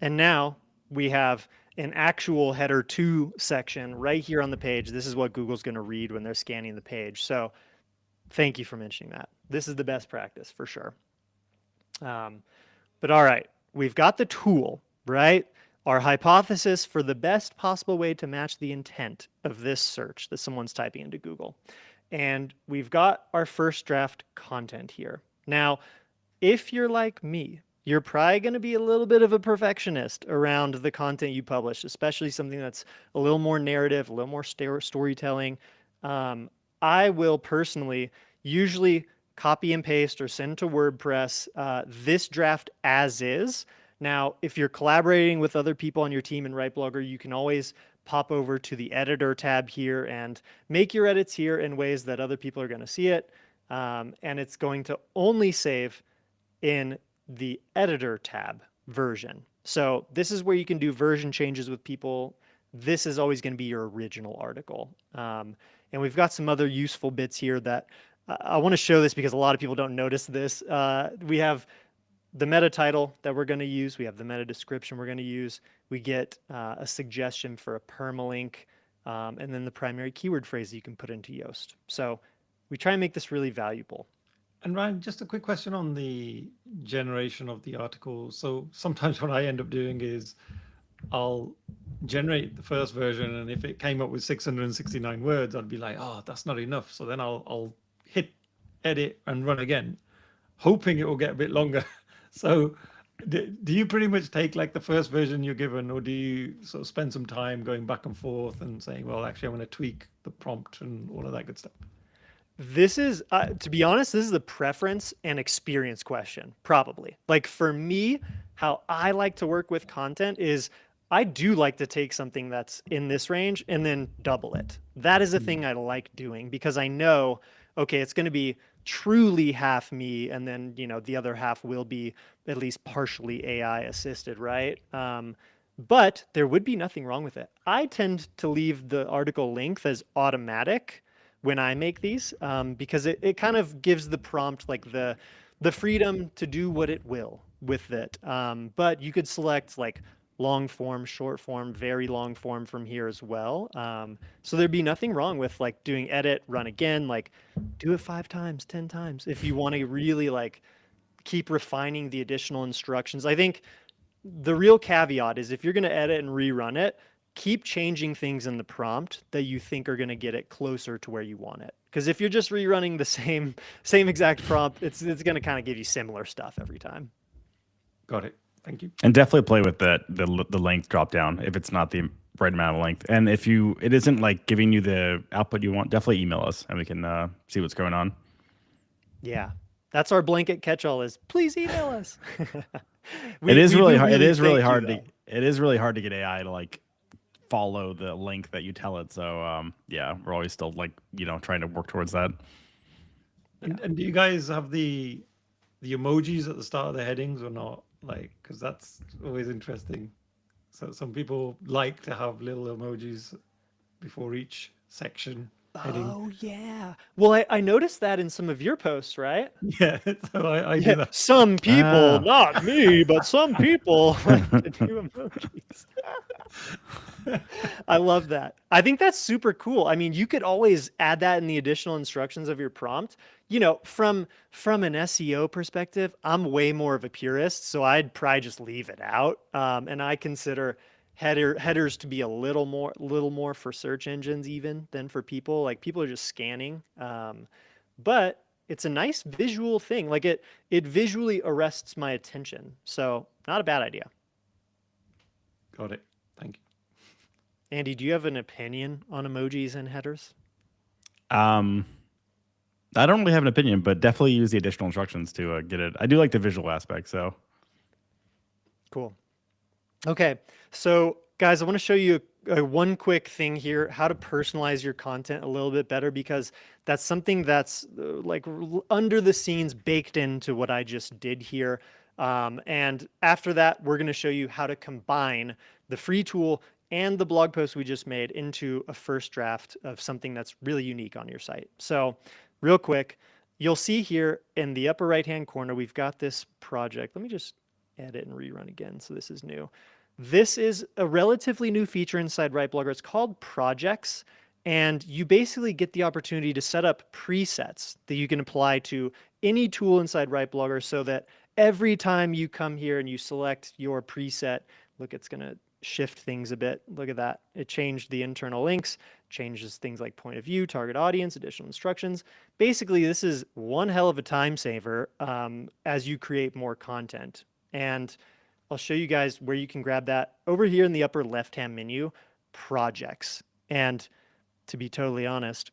A: And now we have an actual header 2 section right here on the page. This is what Google's going to read when they're scanning the page. So thank you for mentioning that. This is the best practice for sure. But all right, we've got the tool, right? Our hypothesis for the best possible way to match the intent of this search that someone's typing into Google. And we've got our first draft content here. Now, if you're like me, you're probably going to be a little bit of a perfectionist around the content you publish, especially something that's a little more narrative, a little more storytelling. I will personally usually copy and paste or send to WordPress this draft as is. Now, if you're collaborating with other people on your team in WriteBlogger, you can always pop over to the editor tab here and make your edits here in ways that other people are going to see it. And it's going to only save in the editor tab version. So this is where you can do version changes with people. This is always going to be your original article. And we've got some other useful bits here that I want to show this because a lot of people don't notice this. We have the meta title that we're going to use. We have the meta description we're going to use. We get a suggestion for a permalink, and then the primary keyword phrase that you can put into Yoast. So we try and make this really valuable.
B: And Ryan, just a quick question on the generation of the article. So sometimes what I end up doing is I'll generate the first version, and if it came up with 669 words, I'd be like, oh, that's not enough. So then I'll hit edit and run again, hoping it will get a bit longer. So do you pretty much take like the first version you're given, or do you sort of spend some time going back and forth and saying, well, actually, I'm going to tweak the prompt and all of that good stuff?
A: This is, to be honest, this is a preference and experience question, probably. Like for me, how I like to work with content is I do like to take something that's in this range and then double it. That is a thing I like doing because I know, okay, it's going to be truly half me, and then, the other half will be at least partially AI assisted, right? But there would be nothing wrong with it. I tend to leave the article length as automatic when I make these, because it kind of gives the prompt like the freedom to do what it will with it. But you could select like long form, short form, very long form from here as well. So there'd be nothing wrong with like doing edit, run again, like do it 5 times, 10 times if you want to really like keep refining the additional instructions. I think the real caveat is if you're going to edit and rerun it, keep changing things in the prompt that you think are going to get it closer to where you want it. Because if you're just rerunning the same exact prompt, it's going to kind of give you similar stuff every time.
B: Got it. Thank you.
C: And definitely play with the length drop down if it's not the right amount of length. And if it isn't like giving you the output you want, definitely email us and we can see what's going on.
A: Yeah, That's our blanket catch-all is please email us.
C: It is
A: we
C: really
A: do
C: hard. It is really
A: thank you,
C: hard to.
A: though.
C: It is really hard to get AI to like follow the link that you tell it. So yeah, we're always still like trying to work towards that.
B: And do you guys have the emojis at the start of the headings or not? Like, because that's always interesting. So some people like to have little emojis before each section heading.
A: Oh yeah. Well, I noticed that in some of your posts, right?
B: Yeah, so I do
A: Yeah,
B: that.
A: some people,
C: Ah.
A: not me, but some people like to do emojis. I love that. I think that's super cool. I mean, you could always add that in the additional instructions of your prompt. From an SEO perspective, I'm way more of a purist, so I'd probably just leave it out. And I consider headers to be a little more for search engines even than for people. Like people are just scanning. But it's a nice visual thing. Like it visually arrests my attention. So not a bad idea.
B: Got it. Thank you.
A: Andy, do you have an opinion on emojis and headers?
C: I don't really have an opinion, but definitely use the additional instructions to get it. I do like the visual aspect, so.
A: Cool. Okay, so guys, I want to show you one quick thing here, how to personalize your content a little bit better, because that's something that's under the scenes baked into what I just did here. And after that, we're going to show you how to combine the free tool and the blog post we just made into a first draft of something that's really unique on your site. So real quick, you'll see here in the upper right-hand corner, we've got this project. Let me just edit and rerun again. So this is new. This is a relatively new feature inside WriteBlogger. It's called projects. And you basically get the opportunity to set up presets that you can apply to any tool inside WriteBlogger so that every time you come here and you select your preset, look, it's going to shift things a bit. Look at that. It changed the internal links, changes things like point of view, target audience, additional instructions. Basically, this is one hell of a time saver as you create more content. And I'll show you guys where you can grab that over here in the upper left-hand menu, projects. And to be totally honest,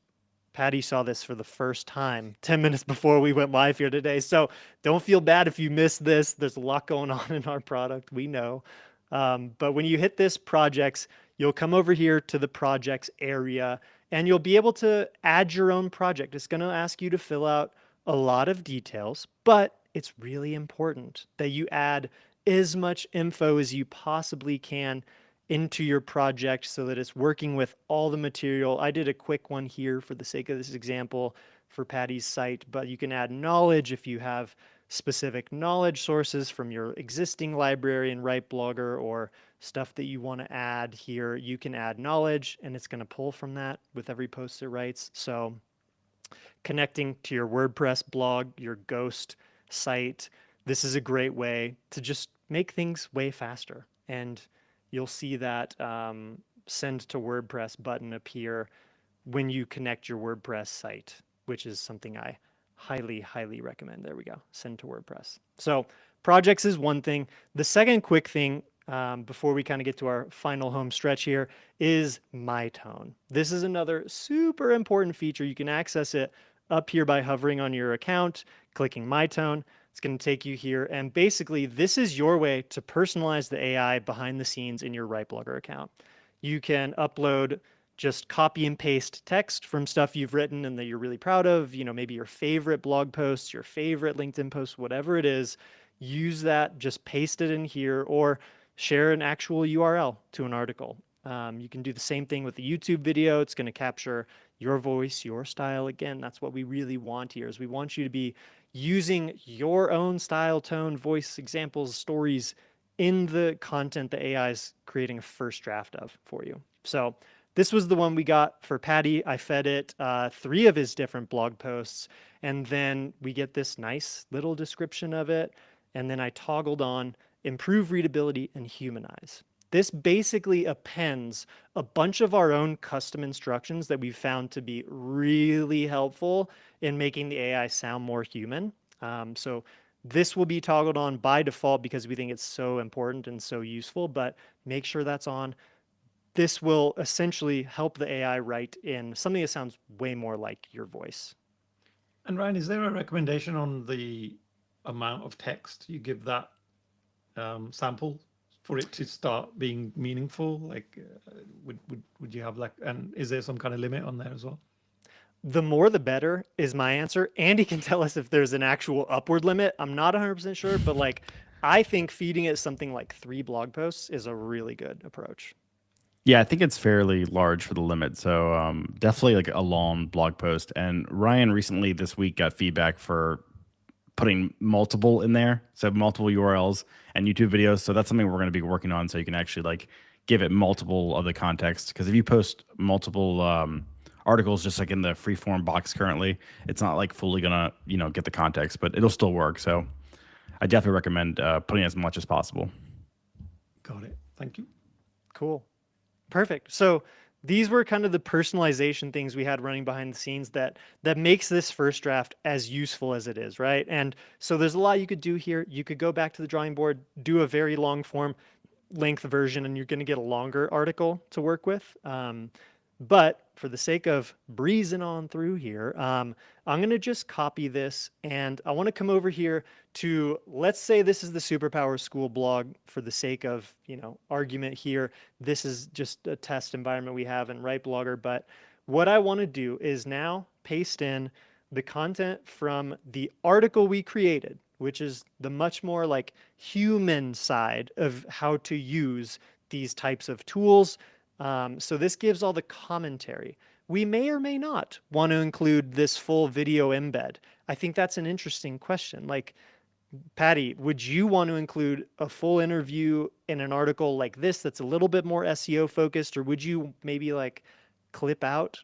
A: Patty saw this for the first time 10 minutes before we went live here today. So don't feel bad if you missed this. There's a lot going on in our product, we know. But when you hit this projects, you'll come over here to the projects area and you'll be able to add your own project. It's going to ask you to fill out a lot of details, but it's really important that you add as much info as you possibly can into your project so that it's working with all the material. I did a quick one here for the sake of this example for Patty's site, but you can add knowledge if you have specific knowledge sources from your existing library in WriteBlogger or stuff that you want to add here. You can add knowledge and it's going to pull from that with every post it writes. So connecting to your WordPress blog, your Ghost site, this is a great way to just make things way faster. And you'll see that send to WordPress button appear when you connect your WordPress site, which is something I highly, highly recommend. There we go, send to WordPress. So projects is one thing. The second quick thing before we kind of get to our final home stretch here is My Tone. This is another super important feature. You can access it up here by hovering on your account, clicking My Tone. It's going to take you here. And basically, this is your way to personalize the AI behind the scenes in your WriteBlogger account. You can upload just copy and paste text from stuff you've written and that you're really proud of, maybe your favorite blog posts, your favorite LinkedIn posts, whatever it is, use that, just paste it in here or share an actual URL to an article. You can do the same thing with the YouTube video. It's going to capture your voice, your style. Again, that's what we really want here is we want you to be using your own style, tone, voice, examples, stories in the content the AI is creating a first draft of for you. So this was the one we got for Patty. I fed it 3 of his different blog posts, and then we get this nice little description of it. And then I toggled on improve readability and humanize. This basically appends a bunch of our own custom instructions that we've found to be really helpful in making the AI sound more human. So this will be toggled on by default because we think it's so important and so useful, but make sure that's on. This will essentially help the AI write in something that sounds way more like your voice.
B: And Ryan, is there a recommendation on the amount of text you give that sample for it to start being meaningful? Like, would you have like, and is there some kind of limit on there as well?
A: The more the better is my answer. Andy can tell us if there's an actual upward limit. I'm not 100% sure, but like I think feeding it something like 3 blog posts is a really good approach.
C: Yeah, I think it's fairly large for the limit. So definitely like a long blog post. And Ryan recently this week got feedback for putting multiple in there, so multiple URLs and YouTube videos. So that's something we're going to be working on, so you can actually like give it multiple of the context. Because if you post multiple articles just like in the free form box currently, it's not like fully gonna get the context, but it'll still work. So I definitely recommend putting as much as possible.
B: Got it. Thank you.
A: Cool. Perfect. So these were kind of the personalization things we had running behind the scenes that makes this first draft as useful as it is, right? And so there's a lot you could do here. You could go back to the drawing board, do a very long form length version, and you're going to get a longer article to work with. But for the sake of breezing on through here, I'm going to just copy this, and I want to come over here to, let's say this is the Superpower School blog for the sake of, argument here. This is just a test environment we have in Write Blogger, but what I want to do is now paste in the content from the article we created, which is the much more like human side of how to use these types of tools. So this gives all the commentary. We may or may not want to include this full video embed. I think that's an interesting question. Like, Patty, would you want to include a full interview in an article like this that's a little bit more SEO focused, or would you maybe like clip out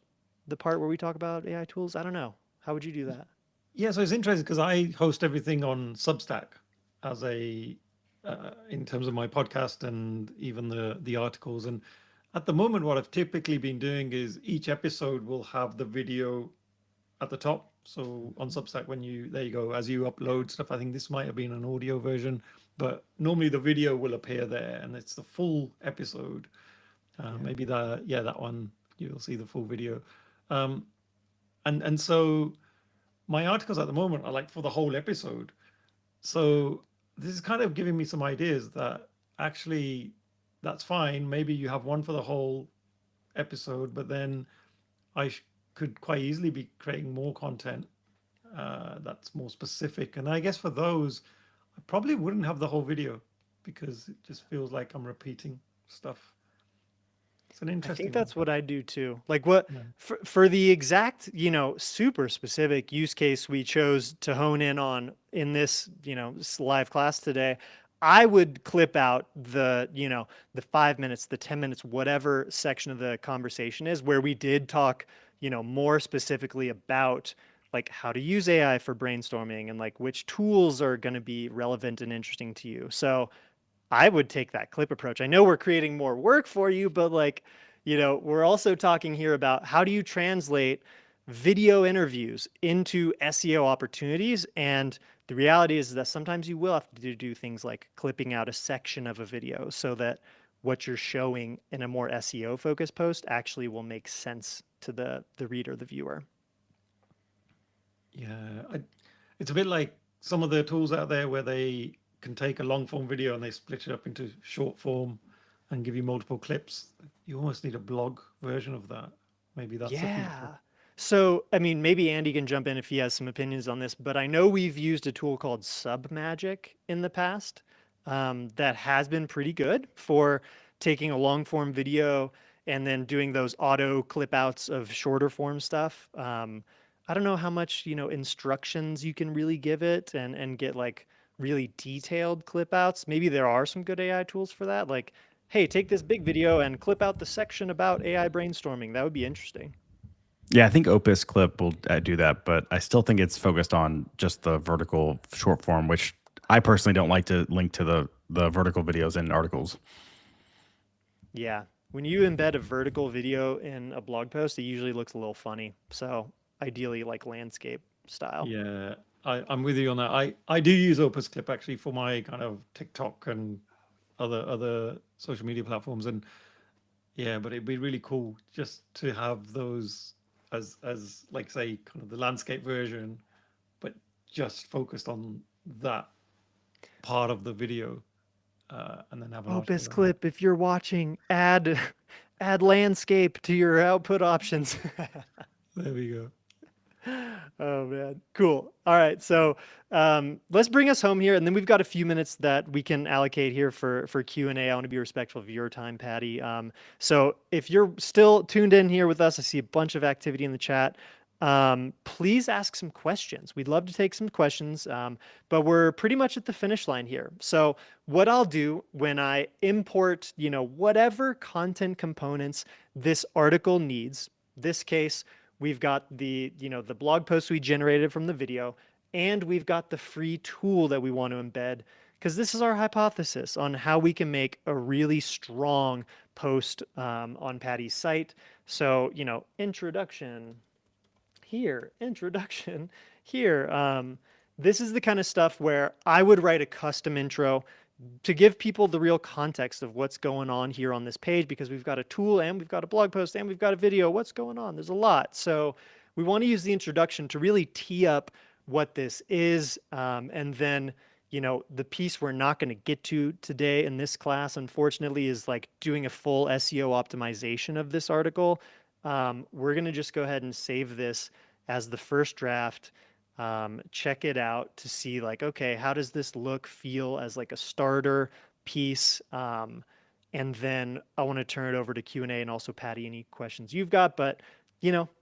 A: the part where we talk about AI tools? I don't know. How would you do that?
B: Yeah, so it's interesting because I host everything on Substack as in terms of my podcast and even the articles. And at the moment, what I've typically been doing is each episode will have the video at the top. So on Substack, there you go, as you upload stuff, I think this might have been an audio version, but normally the video will appear there and it's the full episode. Maybe that one, you'll see the full video. And so my articles at the moment are like for the whole episode. So this is kind of giving me some ideas that actually that's fine. Maybe you have one for the whole episode, but then I could quite easily be creating more content that's more specific. And I guess for those, I probably wouldn't have the whole video because it just feels like I'm repeating stuff. It's an
A: I
B: interesting
A: think that's
B: one.
A: what I do too. Like what
B: Yeah.
A: for the exact, super specific use case we chose to hone in on in this, this live class today, I would clip out the 5 minutes, the 10 minutes, whatever section of the conversation is where we did talk, more specifically about like how to use AI for brainstorming and like which tools are going to be relevant and interesting to you. So I would take that clip approach. I know we're creating more work for you, but like, we're also talking here about how do you translate video interviews into SEO opportunities. And the reality is that sometimes you will have to do things like clipping out a section of a video so that what you're showing in a more SEO focused post actually will make sense to the reader, the viewer.
B: Yeah. It's a bit like some of the tools out there where they can take a long form video and they split it up into short form and give you multiple clips. You almost need a blog version of that. Maybe that's the future.
A: Yeah. So, I mean, maybe Andy can jump in if he has some opinions on this, but I know we've used a tool called Submagic in the past that has been pretty good for taking a long form video and then doing those auto clip outs of shorter form stuff. I don't know how much, instructions you can really give it and get like really detailed clip outs. Maybe there are some good AI tools for that. Like, hey, take this big video and clip out the section about AI brainstorming. That would be interesting.
C: Yeah, I think Opus Clip will do that, but I still think it's focused on just the vertical short form, which I personally don't like to link to the vertical videos in articles.
A: Yeah. When you embed a vertical video in a blog post, it usually looks a little funny. So ideally like landscape style.
B: Yeah, I'm with you on that. I do use Opus Clip actually for my kind of TikTok and other social media platforms, and yeah, but it'd be really cool just to have those as like say kind of the landscape version just focused on that part of the video, and then have an article
A: Opus
B: on
A: Clip, if you're watching, add add landscape to your output options.
B: that. There we go.
A: Oh man, cool. All right, so let's bring us home here, and then we've got a few minutes that we can allocate here for Q&A. I want to be respectful of your time, Patty. So if you're still tuned in here with us, I see a bunch of activity in the chat. Please ask some questions. We'd love to take some questions, but we're pretty much at the finish line here. So what I'll do when I import, whatever content components this article needs, this case, we've got the blog post we generated from the video, and we've got the free tool that we want to embed, because this is our hypothesis on how we can make a really strong post on Patty's site. So, introduction here, introduction here. This is the kind of stuff where I would write a custom intro to give people the real context of what's going on here on this page, because we've got a tool and we've got a blog post and we've got a video. What's going on? There's a lot. So we want to use the introduction to really tee up what this is. And then, the piece we're not going to get to today in this class, unfortunately, is like doing a full SEO optimization of this article. We're going to just go ahead and save this as the first draft. Check it out to see like, okay, how does this look, feel as like a starter piece? And then I want to turn it over to Q&A, and also Patty, any questions you've got. But,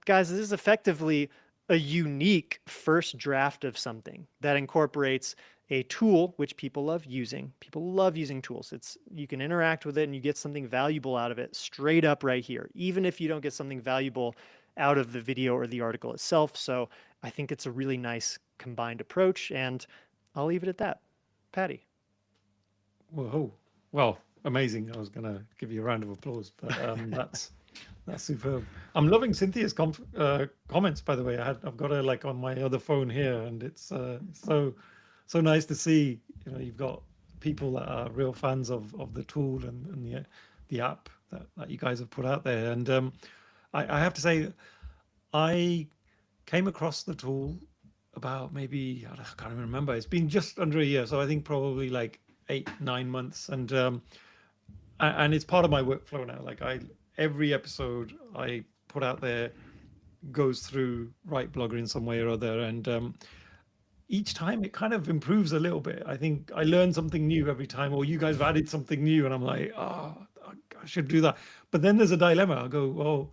A: guys, this is effectively a unique first draft of something that incorporates a tool which people love using. People love using tools. You can interact with it and you get something valuable out of it straight up right here, even if you don't get something valuable out of the video or the article itself. So I think it's a really nice combined approach, and I'll leave it at that. Patty.
B: Whoa. Well, amazing. I was going to give you a round of applause, but that's superb. I'm loving Cynthia's comments, by the way. I've got her like on my other phone here, and it's so nice to see. You've got people that are real fans of the tool and the app that you guys have put out there. And I have to say, I came across the tool about maybe, I can't even remember. It's been just under a year, so I think probably like 8-9 months, and it's part of my workflow now. Like every episode I put out there goes through Write Blogger in some way or other, and each time it kind of improves a little bit. I think I learn something new every time, or you guys have added something new, and I'm like, oh, I should do that. But then there's a dilemma. I go, well,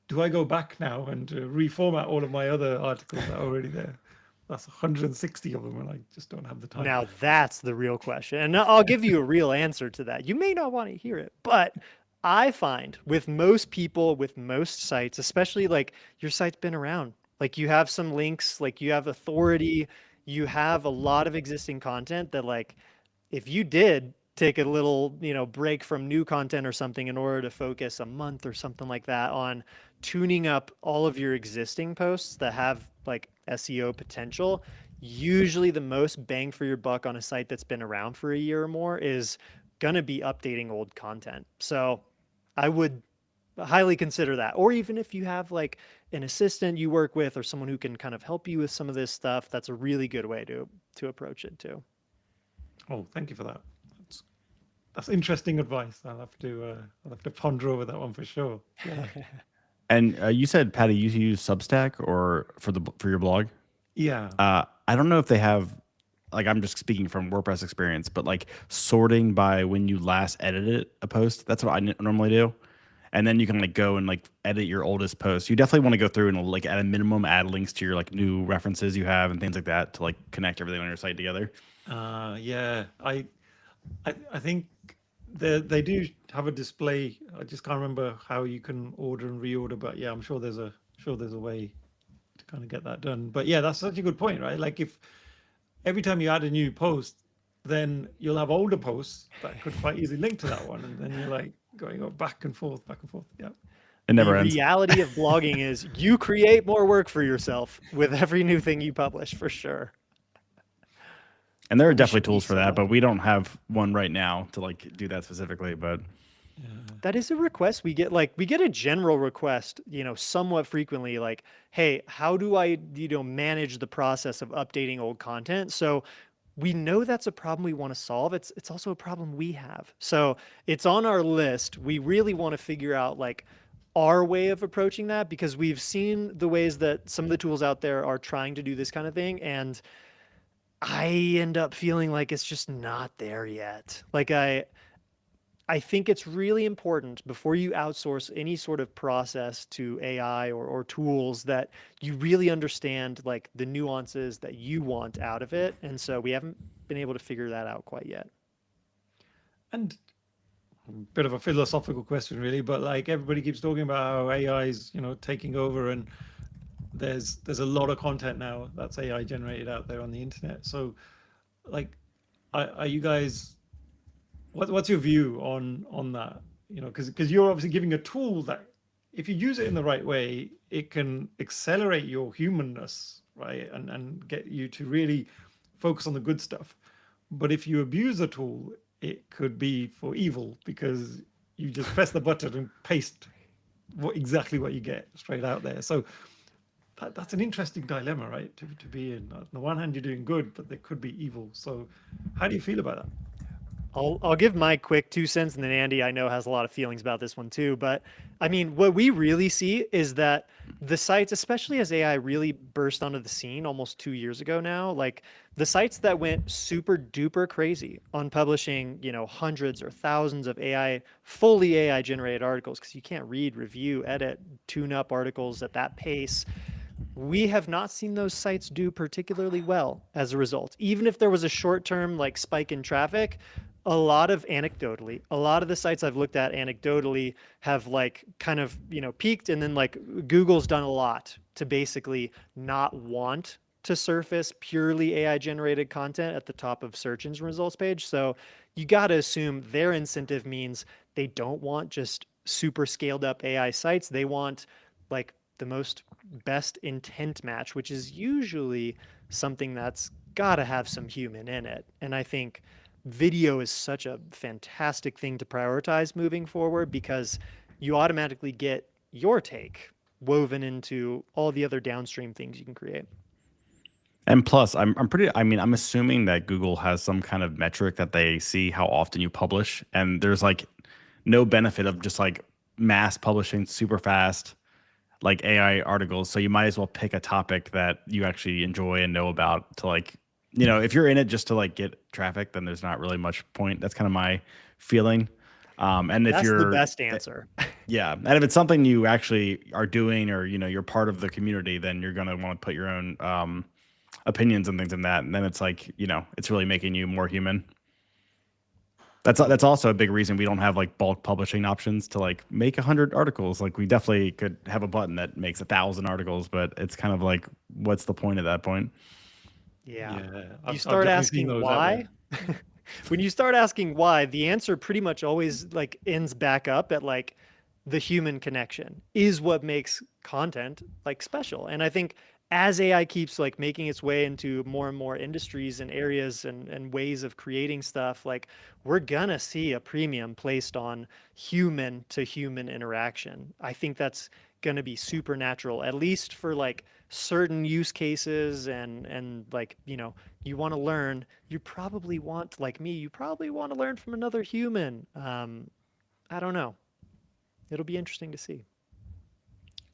B: do I go back now and reformat all of my other articles that are already there? That's 160 of them, and I just don't have the time.
A: Now that's the real question. And I'll give you a real answer to that. You may not want to hear it, but I find with most people, with most sites, especially like your site's been around, like you have some links, like you have authority, you have a lot of existing content that, like, if you did take a little, break from new content or something in order to focus a month or something like that on tuning up all of your existing posts that have like SEO potential, usually the most bang for your buck on a site that's been around for a year or more is going to be updating old content. So I would highly consider that. Or even if you have like an assistant you work with or someone who can kind of help you with some of this stuff, that's a really good way to approach it too.
B: Oh, thank you for that. That's interesting advice. I'll have to ponder over that one for sure. Yeah.
C: And you said, Patty, you use Substack or for your blog?
B: Yeah.
C: I don't know if they have, like, I'm just speaking from WordPress experience, but like sorting by when you last edited a post. That's what I normally do. And then you can like go and like edit your oldest post. You definitely want to go through and like at a minimum add links to your like new references you have and things like that to like connect everything on your site together.
B: Yeah. I think they do have a display. I just can't remember how you can order and reorder, but yeah, I'm sure there's a way to kind of get that done. But yeah, that's such a good point, right? Like if every time you add a new post, then you'll have older posts that could quite easily link to that one, and then you're like going back and forth. Yeah.
C: It never
A: the
C: ends.
A: reality of blogging is you create more work for yourself with every new thing you publish, for sure.
C: And there are definitely tools for that, but we don't have one right now to like do that specifically. But
A: That is a request we get. Like, we get a general request, somewhat frequently, like, hey, how do I, manage the process of updating old content? So we know that's a problem we want to solve. It's also a problem we have. So it's on our list. We really want to figure out like our way of approaching that, because we've seen the ways that some of the tools out there are trying to do this kind of thing, and I end up feeling like it's just not there yet. Like, I think it's really important before you outsource any sort of process to AI or tools that you really understand like the nuances that you want out of it. And so we haven't been able to figure that out quite yet.
B: And a bit of a philosophical question, really, but like everybody keeps talking about how AI is, taking over, and there's a lot of content now that's AI generated out there on the internet. So, like, are you guys? What's your view on that? Because you're obviously giving a tool that, if you use it in the right way, it can accelerate your humanness, right, and get you to really focus on the good stuff. But if you abuse a tool, it could be for evil, because you just press the button and paste exactly what you get straight out there. So that's an interesting dilemma, right, to be in. On the one hand, you're doing good, but there could be evil. So how do you feel about that?
A: I'll give my quick 2 cents, and then Andy, I know, has a lot of feelings about this one too. But I mean, what we really see is that the sites, especially as AI really burst onto the scene almost 2 years ago now, like the sites that went super duper crazy on publishing, hundreds or thousands of fully AI generated articles, because you can't read, review, edit, tune up articles at that pace. We have not seen those sites do particularly well as a result. Even if there was a short-term like spike in traffic, a lot of the sites I've looked at anecdotally have like kind of, peaked, and then like Google's done a lot to basically not want to surface purely AI generated content at the top of search engine results page. So you got to assume their incentive means they don't want just super scaled up AI sites. They want like the most best intent match, which is usually something that's got to have some human in it. And I think video is such a fantastic thing to prioritize moving forward, because you automatically get your take woven into all the other downstream things you can create.
C: And plus, I'm assuming that Google has some kind of metric that they see how often you publish, and there's like no benefit of just like mass publishing super fast, like AI articles. So you might as well pick a topic that you actually enjoy and know about to like, if you're in it just to like get traffic, then there's not really much point. That's kind of my feeling. And if
A: That's
C: you're
A: the best answer.
C: yeah, and if it's something you actually are doing, or you're part of the community, then you're gonna want to put your own opinions and things in that, and then it's like it's really making you more human. That's also a big reason we don't have like bulk publishing options to like make 100 articles. Like, we definitely could have a button that makes 1,000 articles, but it's kind of like, what's the point at that point?
A: Yeah.
B: I've
A: You start
B: definitely seen
A: asking
B: those out
A: why.
B: there.
A: When you start asking why, the answer pretty much always like ends back up at like the human connection is what makes content like special. And I think as AI keeps like making its way into more and more industries and areas and ways of creating stuff, like we're gonna see a premium placed on human to human interaction. I think that's gonna be supernatural, at least for like certain use cases, and like, you want to learn, you probably want, like me, you probably want to learn from another human. I don't know. It'll be interesting to see.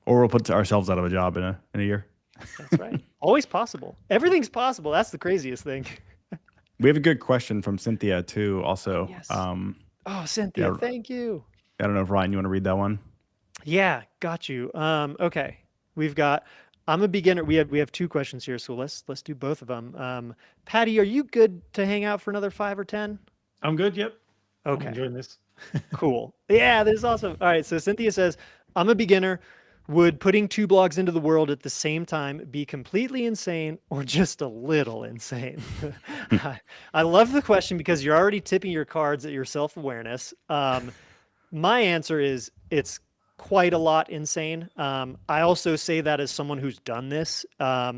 C: Or we'll put ourselves out of a job in a year.
A: That's right. Always possible. Everything's possible. That's the craziest thing.
C: We have a good question from Cynthia too. Also,
A: Yes. Oh, Cynthia,
C: yeah.
A: Thank you.
C: I don't know if Ryan, you want to read that one?
A: Yeah, got you. Okay. We've got, I'm a beginner. We have 2 questions here, so let's do both of them. Patty, are you good to hang out for another 5 or 10?
B: I'm good. Yep.
A: Okay.
B: I'm enjoying this.
A: Cool. Yeah, this is awesome. All right. So Cynthia says, I'm a beginner. Would putting 2 blogs into the world at the same time be completely insane or just a little insane? I love the question, because you're already tipping your cards at your self-awareness. My answer is it's quite a lot insane. I also say that as someone who's done this.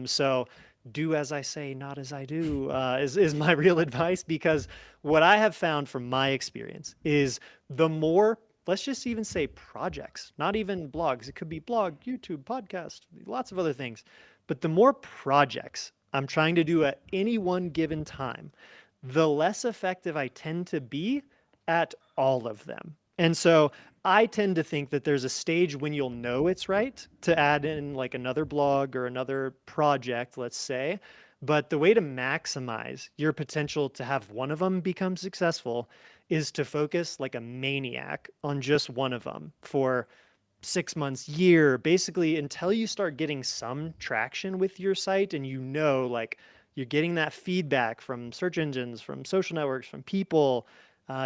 A: So do as I say, not as I do, is my real advice, because what I have found from my experience is the more let's just even say projects, not even blogs. It could be blog, YouTube, podcast, lots of other things. But the more projects I'm trying to do at any one given time, the less effective I tend to be at all of them. And so I tend to think that there's a stage when you'll know it's right to add in like another blog or another project, let's say. But the way to maximize your potential to have one of them become successful is to focus like a maniac on just one of them for 6 months, year, basically until you start getting some traction with your site and you know, like you're getting that feedback from search engines, from social networks, from people.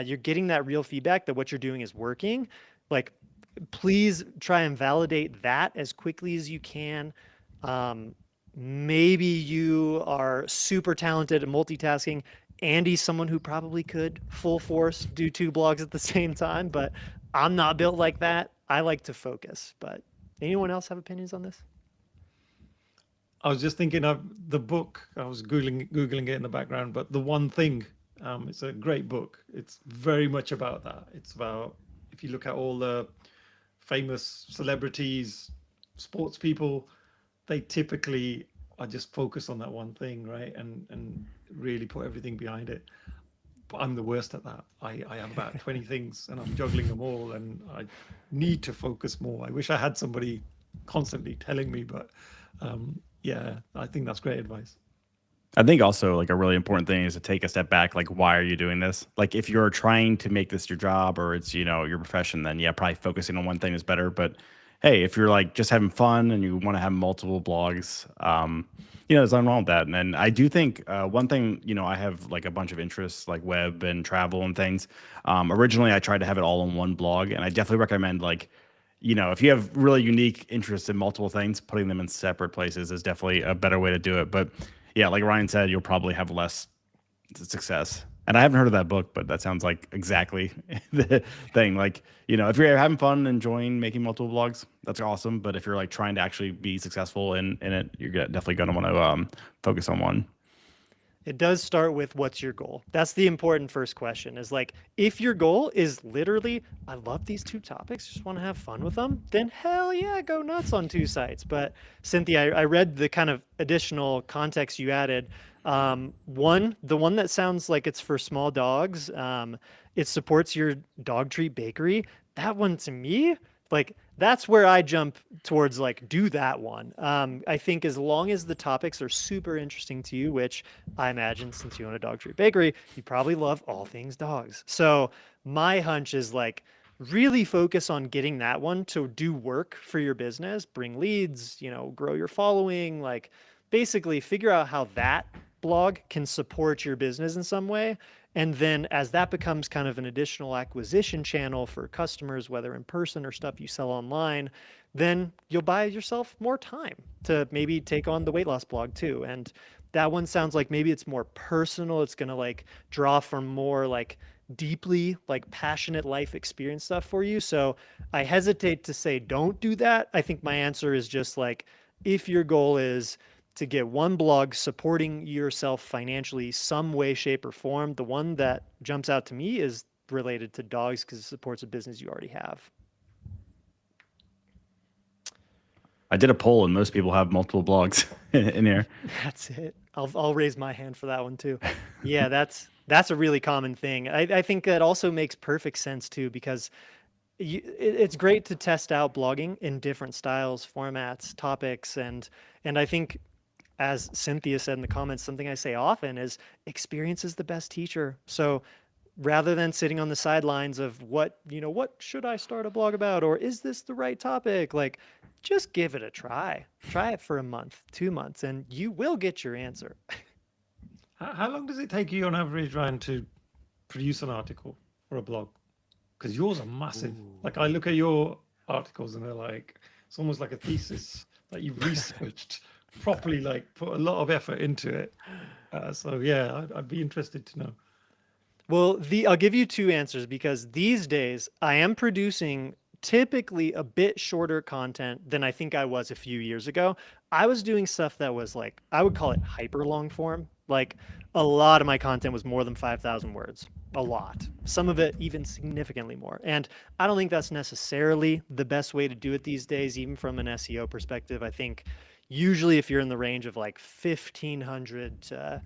A: You're getting that real feedback that what you're doing is working. Like, please try and validate that as quickly as you can. Maybe you are super talented at multitasking. Andy's someone who probably could full force do 2 blogs at the same time, but I'm not built like that. I like to focus. But anyone else have opinions on this?
B: I was just thinking of the book. I was googling it in the background, but The One Thing. It's a great book. It's very much about that. It's about, if you look at all the famous celebrities, sports people, they typically are just focused on that one thing, right? And really put everything behind it. But I'm the worst at that. I have about 20 things and I'm juggling them all, and I need to focus more. I wish I had somebody constantly telling me, but yeah, I think that's great advice.
C: I think also like a really important thing is to take a step back. Like, why are you doing this? Like, if you're trying to make this your job or it's, your profession, then yeah, probably focusing on one thing is better. But hey, if you're like just having fun and you want to have multiple blogs, there's nothing wrong with that. And then I do think one thing, I have like a bunch of interests like web and travel and things. Originally, I tried to have it all in one blog, and I definitely recommend like, if you have really unique interests in multiple things, putting them in separate places is definitely a better way to do it. But yeah, like Ryan said, you'll probably have less success. And I haven't heard of that book, but that sounds like exactly the thing. Like, if you're having fun, enjoying making multiple blogs, that's awesome. But if you're like trying to actually be successful in it, you're definitely going to want to focus on one.
A: It does start with what's your goal. That's the important first question, is like, if your goal is literally, I love these 2 topics, just want to have fun with them, then hell yeah, go nuts on 2 sites. But Cynthia, I read the kind of additional context you added. The one that sounds like it's for small dogs, it supports your dog treat bakery. That one to me, like, that's where I jump towards like, do that one. I think as long as the topics are super interesting to you, which I imagine since you own a dog treat bakery, you probably love all things dogs. So my hunch is like, really focus on getting that one to do work for your business, bring leads, grow your following, like basically figure out how that blog can support your business in some way. And then as that becomes kind of an additional acquisition channel for customers, whether in person or stuff you sell online, then you'll buy yourself more time to maybe take on the weight loss blog too. And that one sounds like maybe it's more personal. It's going to like draw from more like deeply like passionate life experience stuff for you. So I hesitate to say don't do that. I think my answer is just like, if your goal is to get one blog supporting yourself financially, some way, shape, or form, the one that jumps out to me is related to dogs because it supports a business you already have.
C: I did a poll and most people have multiple blogs in here.
A: That's it. I'll raise my hand for that one too. Yeah, that's a really common thing. I think that also makes perfect sense too, because it's great to test out blogging in different styles, formats, topics, and I think, as Cynthia said in the comments, something I say often is experience is the best teacher. So rather than sitting on the sidelines of what should I start a blog about, or is this the right topic? Like, just give it a try. Try it for a month, 2 months, and you will get your answer.
B: How long does it take you on average, Ryan, to produce an article or a blog? Because yours are massive.
A: Ooh.
B: Like, I look at your articles and they're like, it's almost like a thesis that you've researched properly, like put a lot of effort into it. So yeah, I'd be interested to know.
A: Well, I'll give you 2 answers, because these days I am producing typically a bit shorter content than I think I was a few years ago. I was doing stuff that was like, I would call it hyper long form. Like, a lot of my content was more than 5,000 words. a lot. Some of it even significantly more. And I don't think that's necessarily the best way to do it these days, even from an SEO perspective. I think usually if you're in the range of like 1,500 to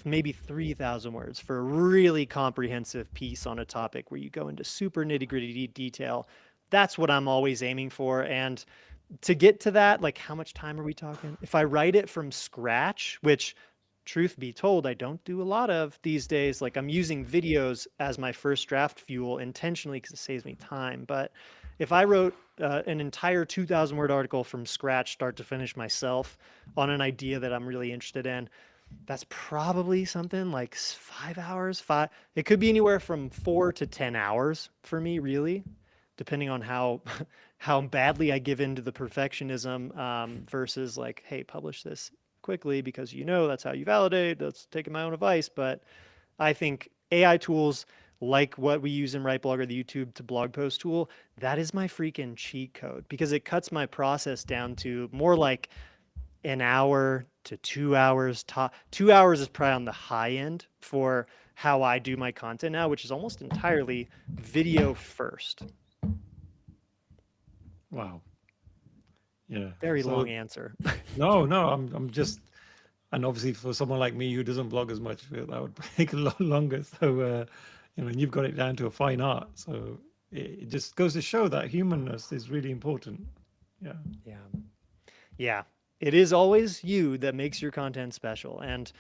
A: maybe 3,000 words for a really comprehensive piece on a topic where you go into super nitty-gritty detail, that's what I'm always aiming for. And to get to that, like, how much time are we talking? If I write it from scratch, which, truth be told, I don't do a lot of these days. Like, I'm using videos as my first draft fuel intentionally because it saves me time. But if I wrote an entire 2,000 word article from scratch, start to finish myself, on an idea that I'm really interested in, that's probably something like 5 hours. It could be anywhere from 4 to 10 hours for me, really, depending on how how badly I give into the perfectionism versus like, hey, publish this quickly because that's how you validate. That's taking my own advice. But I think AI tools like what we use in WriteBlogger, the YouTube to blog post tool, that is my freaking cheat code because it cuts my process down to more like an hour to 2 hours. 2 hours is probably on the high end for how I do my content now, which is almost entirely video first.
B: Wow. Yeah.
A: Very
B: So-
A: long answer.
B: No, I'm just, and obviously for someone like me who doesn't blog as much, that would take a lot longer. So, and you've got it down to a fine art. So it just goes to show that humanness is really important. Yeah.
A: Yeah. Yeah. It is always you that makes your content special. And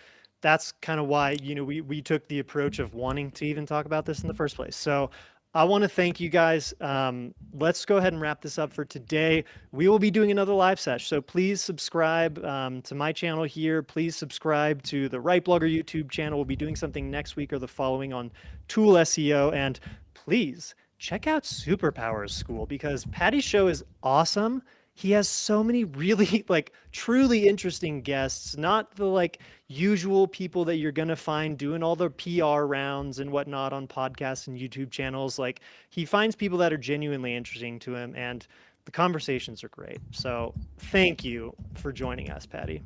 A: that's kind of why, we took the approach of wanting to even talk about this in the first place. So I want to thank you guys. Let's go ahead and wrap this up for today. We will be doing another live session. So please subscribe to my channel here. Please subscribe to the WriteBlogger YouTube channel. We'll be doing something next week or the following on Tool SEO. And please check out Superpowers School because Patty's show is awesome. He has so many really truly interesting guests, not the usual people that you're going to find doing all the PR rounds and whatnot on podcasts and YouTube channels. Like, he finds people that are genuinely interesting to him and the conversations are great. So thank you for joining us, Patty.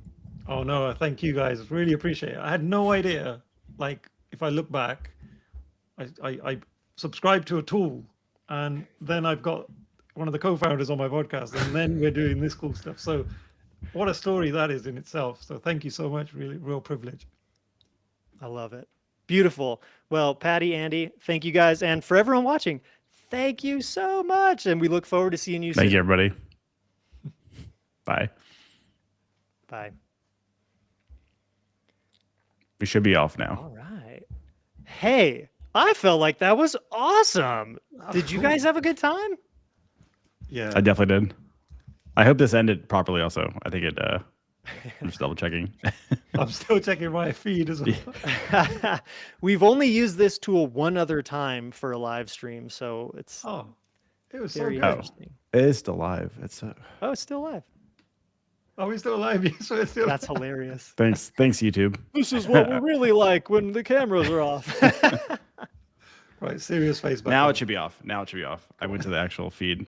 B: Oh no, thank you guys. Really appreciate it. I had no idea. Like, if I look back, I subscribed to a tool and then I've got one of the co-founders on my podcast and then we're doing this cool stuff. So what a story that is in itself. So thank you so much. Really, real privilege.
A: I love it. Beautiful. Well, Patty, Andy, thank you guys. And for everyone watching, thank you so much. And we look forward to seeing you soon.
C: Thank you, everybody. Bye.
A: Bye.
C: We should be off now.
A: All right. Hey, I felt like that was awesome. Did you guys have a good time?
B: Yeah.
C: I definitely did. I hope this ended properly also. I think it I'm just double checking.
B: I'm still checking my feed as well.
A: We've only used this tool one other time for a live stream, so it's
B: Oh, it was so
A: very
B: good.
A: interesting.
C: It is still live. It's
A: Oh, it's still live.
B: Are we still alive? So it's still
A: That's hilarious.
C: thanks YouTube.
A: This is what we're really like when the cameras are off.
B: right. Serious face back
C: Now
B: on.
C: it should be off. I went to the actual feed.